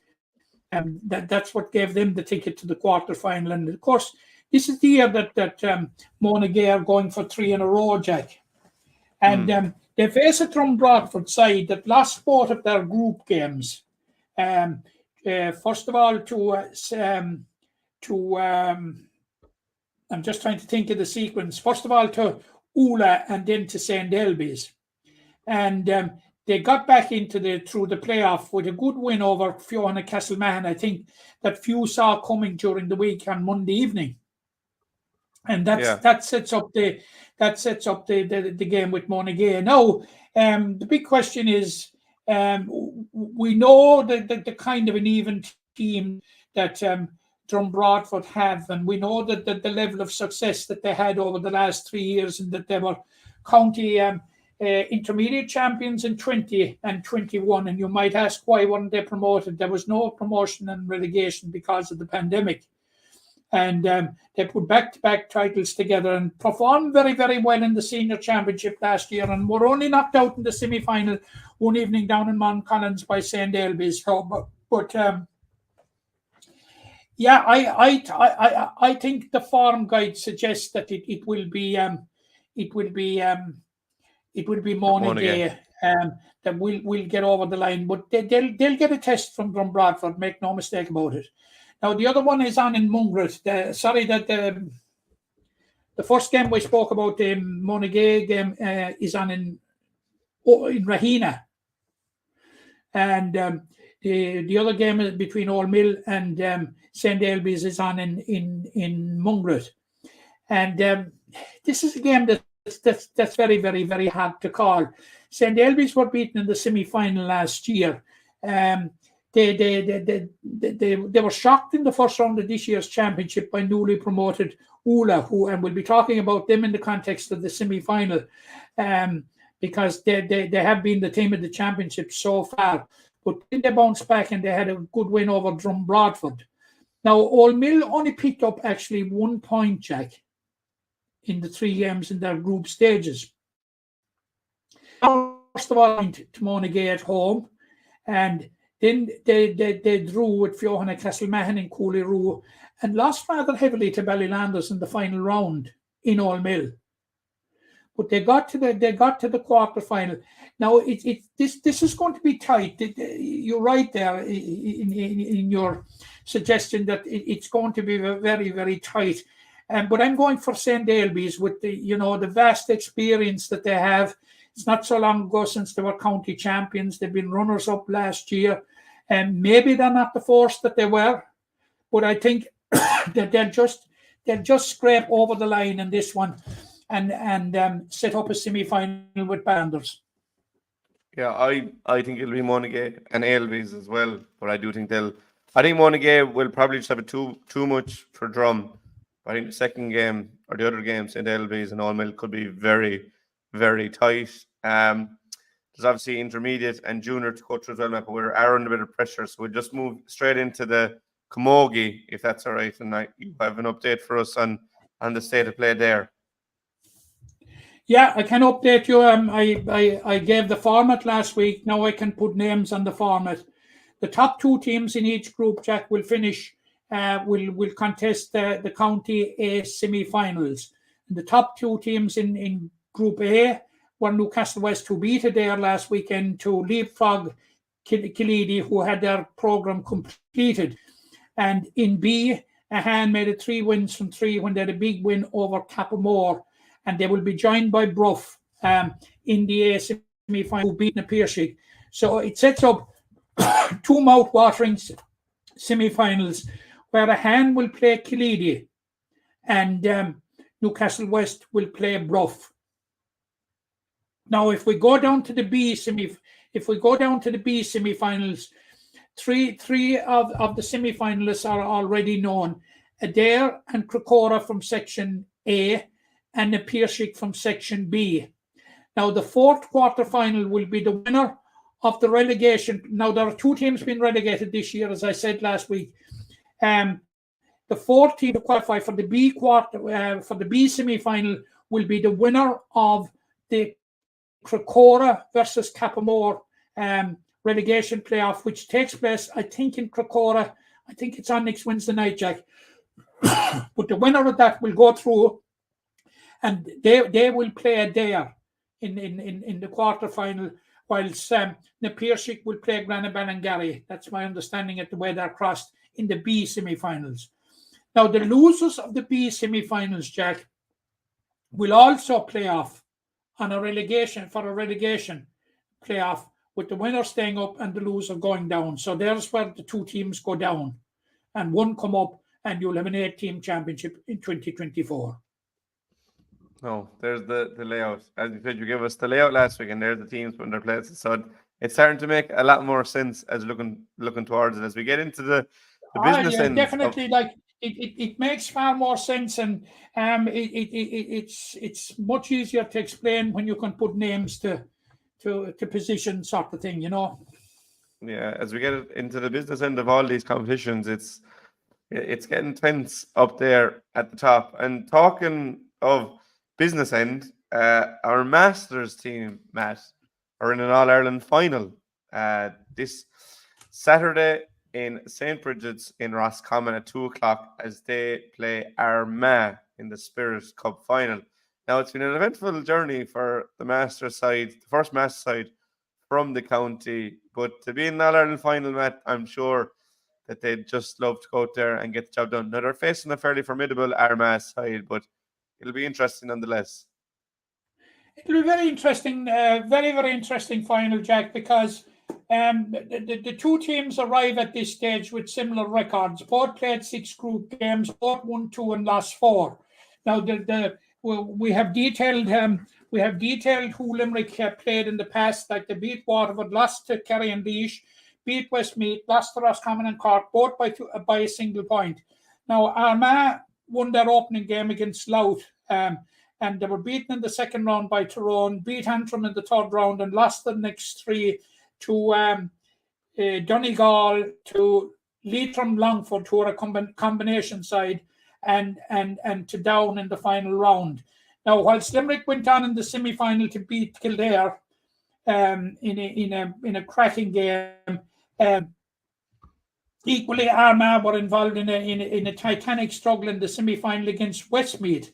That's what gave them the ticket to the quarterfinal. And of course, this is the year that Monaghan are going for 3 in a row, Jack. And they face a Drum Broadford side that lost both of their group games. First of all, I'm just trying to think of the sequence. First of all, to Ula, and then to St. Ailbe's. And they got back through the playoff with a good win over Fiona Castlemahon. I think that few saw coming during the week on Monday evening. And that sets up the game with Monaghan. Now, the big question is, we know the kind of an even team that Drum Broadford have, and we know that the level of success that they had over the last 3 years, and that they were county intermediate champions in 20 and 21. And you might ask, why weren't they promoted? There was no promotion and relegation because of the pandemic. And they put back-to-back titles together and performed very, very well in the senior championship last year, and were only knocked out in the semi-final one evening down in Mount Collins by St. Ailbe's. Yeah, I think the form guide suggests that it will be Monaghan that will get over the line, but they'll get a test from Drum Broadford, make no mistake about it. Now, the other one is on in Mungret. The first game we spoke about, the Monaghan game, is on in Rahina. And the other game is between Old Mill and St. Ailbe's is on in Mungret. And this is a game that's very, very, very hard to call. St. Ailbe's were beaten in the semi-final last year. they were shocked in the first round of this year's championship by newly promoted 𝘕𝘰𝘬𝘮, and we'll be talking about them in the context of the semi-final, because they have been the team of the championship so far. But then they bounced back and they had a good win over Drumbradford. Now, 𝘕𝘬𝘮 only picked up actually 1 point, Jack, in the 3 games in their group stages. First of all, to Monaghan at home, and then they drew with Fiohanna Castlemahon in Cooley and lost rather heavily to Ballylanders in the final round in 𝘕𝘬𝘮. But they got to the quarter final. Now this is going to be tight. You're right there in your suggestion that it's going to be very, very tight. But I'm going for St. Ailbe's with the vast experience that they have. It's not so long ago since they were county champions. They've been runners-up last year, and maybe they're not the force that they were, but I think that they'll just scrape over the line in this one and set up a semi-final with Banders. Yeah, I think it'll be Monaghan and Ailbe's as well, but I do think I think Monaghan will probably just have it too much for Drum. I think the second game or the other games, St. Ailbe's and 𝘕𝘮𝘮, could be very, very tight. There's obviously intermediate and junior to go through as well, but we're under a bit of pressure, so we'll just move straight into the Camogie, if that's all right. And you have an update for us on the state of play there. Yeah, I can update you. I gave the format last week. Now I can put names on the format. The top 2 teams in each group, Jack, will finish. Will contest the County A semi-finals. And the top 2 teams in Group A were Newcastle West, who beat Adair last weekend to leapfrog Kilidi, who had their programme completed. And in B, Ahan made it 3 wins from 3 when they had a big win over Cappamore. And they will be joined by Bruff in the A semi-final, who beat 𝘕𝘰𝘦𝘭𝘴. So it sets up 2 mouth-watering semi-finals where Ahan will play Kilidi and Newcastle West will play Bruff. Now, if we go down to the B semi-finals, three of the semi-finalists are already known: Adair and Crocora from Section A, and 𝘕𝘰𝘦𝘭𝘴 from Section B. Now, the 4th quarter-final will be the winner of the relegation. Now, there are 2 teams being relegated this year, as I said last week. The 4th team to qualify for the B semi-final will be the winner of the Crocora versus Cappamore relegation playoff, which takes place, I think, in Crocora. I think it's on next Wednesday night, Jack. But the winner of that will go through, and they will play Adair in the quarter final, whilst 𝘕𝘰𝘦𝘭𝘴 will play Granaballangary. That's my understanding at the way they're crossed in the B semi-finals. Now, the losers of the B semi-finals, Jack, will also play off on a relegation playoff, with the winner staying up and the loser going down. So there's where the 2 teams go down and 1 come up, and you'll have an 8-team championship in 2024. No, there's the layout. As you said, you gave us the layout last week, and there's the teams putting their places. So it's starting to make a lot more sense as looking towards it as we get into the business end. Definitely, it makes far more sense, and it's much easier to explain when you can put names to position, sort of thing, Yeah, as we get into the business end of all these competitions, it's getting tense up there at the top. And talking of business end, our Masters team, Matt, are in an All-Ireland final this Saturday in St. Bridget's in Roscommon at 2:00 as they play Armagh in the Spirit Cup final. Now, it's been an eventful journey for the Masters side, the first Masters side from the county, but to be in an All-Ireland final, Matt, I'm sure that they'd just love to go out there and get the job done. Now, they're facing a fairly formidable Armagh side, but it'll be interesting nonetheless. It'll be very interesting, very, very interesting final, Jack, because the 2 teams arrive at this stage with similar records. Both played 6 group games, both won 2 and lost 4. Now, we have detailed who Limerick have played in the past, like they beat Waterford, lost to Kerry and Laois, beat Westmeath, lost to Roscommon and Cork, both by a single point. Now, Armagh won their opening game against Louth, and they were beaten in the second round by Tyrone, beat Antrim in the third round, and lost the next three to Donegal, to Leitrim, Longford, who are a combination side, and to Down in the final round. Now, whilst Limerick went on in the semi-final to beat Kildare in a cracking game, equally Armagh were involved in a titanic struggle in the semi-final against Westmeath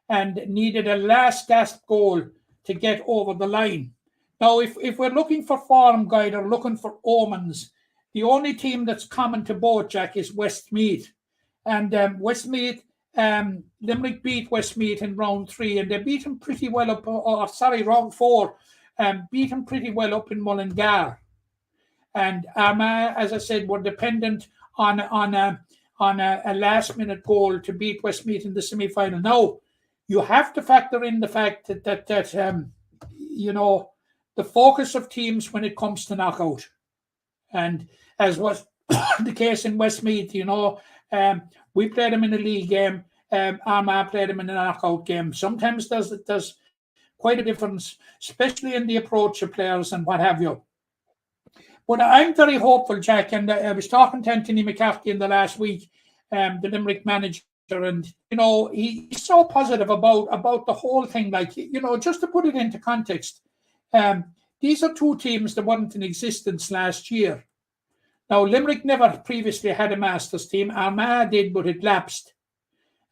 and needed a last gasp goal to get over the line. Now, if we're looking for form guide or looking for omens, the only team that's common to both, Jack, is Westmeath. And Westmeath, Limerick beat Westmeath in round 3, and they beat them pretty well up, round 4, beat them pretty well up in Mullingar. And Armagh, as I said, were dependent on a last-minute goal to beat Westmeath in the semi-final. Now, you have to factor in the fact that you know, the focus of teams when it comes to knockout. And as was the case in Westmeath, you know, we played them in a league game, Armagh played them in a knockout game. Sometimes there's quite a difference, especially in the approach of players and what have you. But I'm very hopeful, Jack, and I was talking to Anthony McCarthy in the last week, the Limerick manager, and, you know, he's so positive about the whole thing. Like, you know, just to put it into context, these are two teams that weren't in existence last year. Now, Limerick never previously had a Masters team. Armagh did, but it lapsed.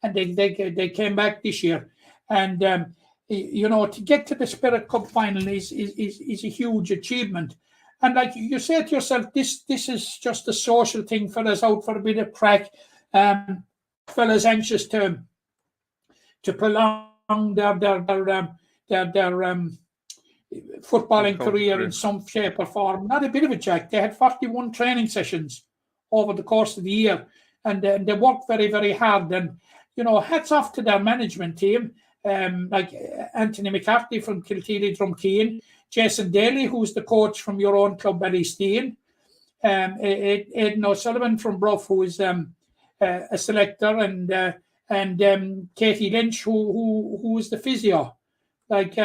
And they came back this year. And, you know, to get to the Spirit Cup final is a huge achievement. And like you say to yourself, this is just a social thing, fellas out for a bit of crack. Fellas anxious to prolong their footballing career in some shape or form. Not a bit of it, Jack. They had 41 training sessions over the course of the year, and they worked very, very hard. And, you know, hats off to their management team, like Anthony McCarthy from Kilteely Drumkeen, Jason Daly, who's the coach from your own club, Ballysteen, Aidan O'Sullivan from Bruff, who is a selector, and Katie Lynch, who is the physio. Like,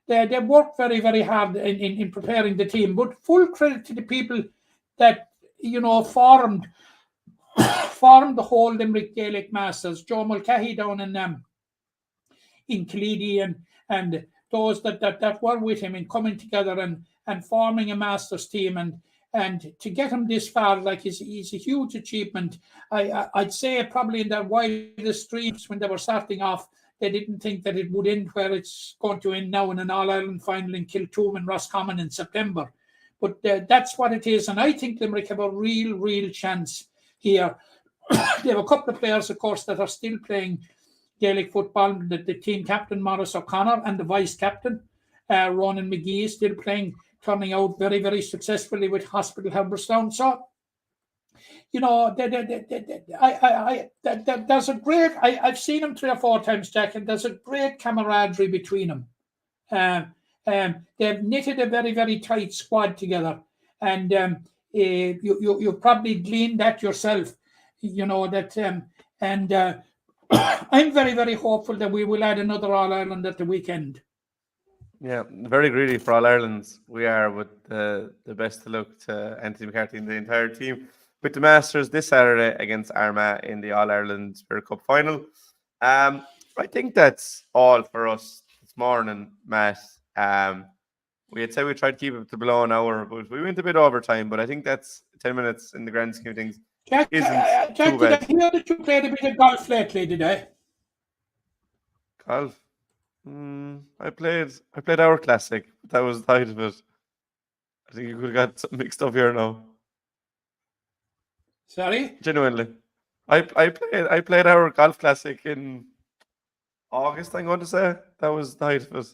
they worked very, very hard in preparing the team. But full credit to the people that, you know, formed the whole Limerick Gaelic Masters. Joe Mulcahy down in Killeedy and those that were with him in coming together and forming a Masters team and to get him this far, like, is a huge achievement. I'd say probably in their wildest dreams when they were starting off, they didn't think that it would end where it's going to end now in an All-Ireland final in Kiltoom and Roscommon in September. But that's what it is. And I think Limerick have a real chance here. They have a couple of players, of course, that are still playing Gaelic football. The team captain, Maurice O'Connor, and the vice captain, Ronan McGee, is still playing, turning out very, very successfully with Hospital Helberstown. So, you know, there's a great, I've seen them 3 or 4 times, Jack, and there's a great camaraderie between them. They've knitted a very, very tight squad together. And you probably gleaned that yourself, you know, that, I'm very, very hopeful that we will add another All-Ireland at the weekend. Yeah, very greedy for All-Irelands. We are, with the best of luck to Anthony McCarthy and the entire team with the Masters this Saturday against Armagh in the All-Ireland Spirit Cup final. I think that's all for us this morning, Matt. We had said we tried to keep it to below an hour, but we went a bit over time. But I think that's 10 minutes in the grand scheme of things. Jack, did I hear that you played a bit of golf lately today? Golf? I played our classic. That was the height of it. I think you could have got something mixed up here now. Sorry? Genuinely. I played our golf classic in August, I'm going to say. That was the height of it.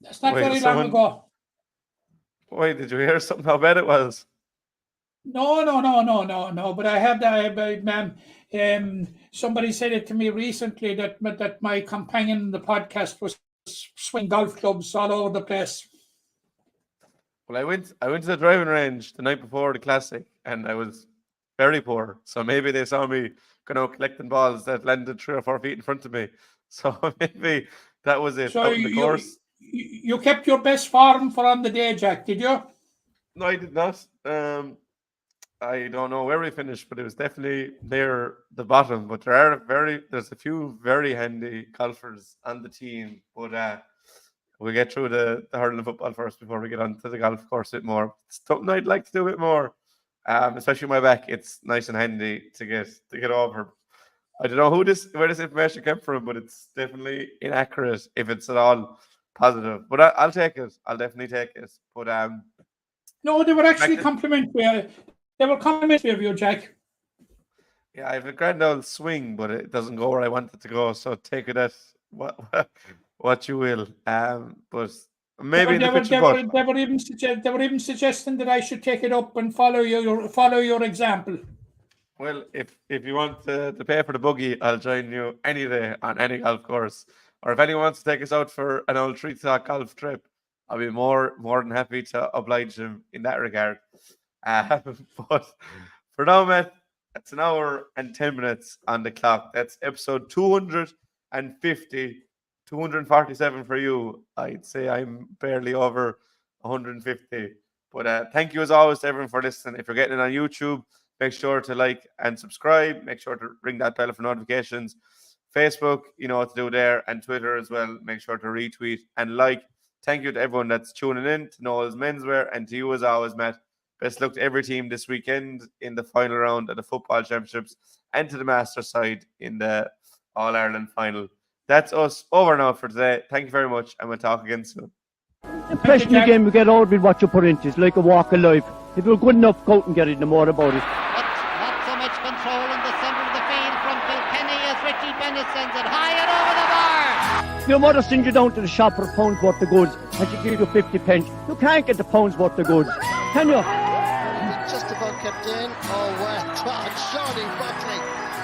That's not very long ago. Wait, did you hear something how bad it was? No. But I have that. Somebody said it to me recently that my companion in the podcast was swinging golf clubs all over the place. Well, I went to the driving range the night before the classic, and I was very poor. So maybe they saw me collecting balls that landed 3 or 4 feet in front of me. So maybe that was it. So out in the course. you kept your best form for on the day, Jack, did you? No, I did not. I don't know where we finished, but it was definitely near the bottom. But there's a few very handy golfers on the team. But we'll get through the hurling football first before we get onto the golf course a bit more. It's something I'd like to do a bit more, especially my back. It's nice and handy to get over. I don't know where this information came from, but it's definitely inaccurate if it's at all positive. But I'll take it. I'll definitely take it. But no, they were actually complimentary. They were complimentary of you, Jack. Yeah, I have a grand old swing, but it doesn't go where I want it to go. So take it as what you will. But maybe they were even suggesting that I should take it up and follow your example. Well, if you want to pay for the buggy, I'll join you any day on any golf course. Or if anyone wants to take us out for an old tree talk golf trip, I'll be more than happy to oblige him in that regard. But for now, Matt, it's 1 hour and 10 minutes on the clock. That's episode 250, 247 for you. I'd say I'm barely over 150. But thank you as always to everyone for listening. If you're getting it on YouTube, make sure to like and subscribe. Make sure to ring that bell for notifications. Facebook, you know what to do there, and Twitter as well. Make sure to retweet and like. Thank you to everyone that's tuning in to Noel's Menswear, and to you as always, Matt. Best luck to every team this weekend in the final round of the football championships and to the Masters side in the All-Ireland final. That's us over now for today. Thank you very much, and we'll talk again soon. The impression you get, we get out with what you put into. It's like a walk of life. If you're good enough, go out and get it, no more about it. Not so much control in the centre of the field from Kilkenny as Richie Bennett sends it high and over the bar. Your mother sends you down to the shop for a pound's worth of goods and she gives you 50 pence. You can't get the pound's worth of goods, can you? Just about kept in. Oh, well done, Johnny Buckley.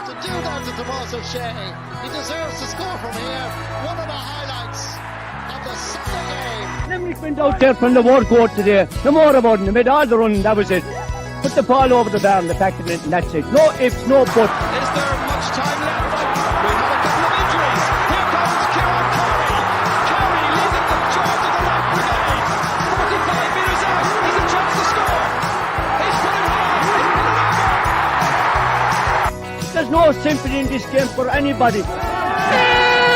To do that to Tommaso Shea, he deserves to score from here. One of the highlights of the Sunday game. Let me find out there from the word court today. No more about it. They made all the running, that was it. Put the ball over the bar and the packet and that's it. No ifs, no buts. Is there much time left? We have a couple of injuries. Here comes 𝘕𝘰𝘦𝘭𝘴 𝘔𝘦𝘯𝘴 leading the charge of the right brigade. 45 metres out. He's a chance to score. He's put it high. There's no sympathy in this game for anybody.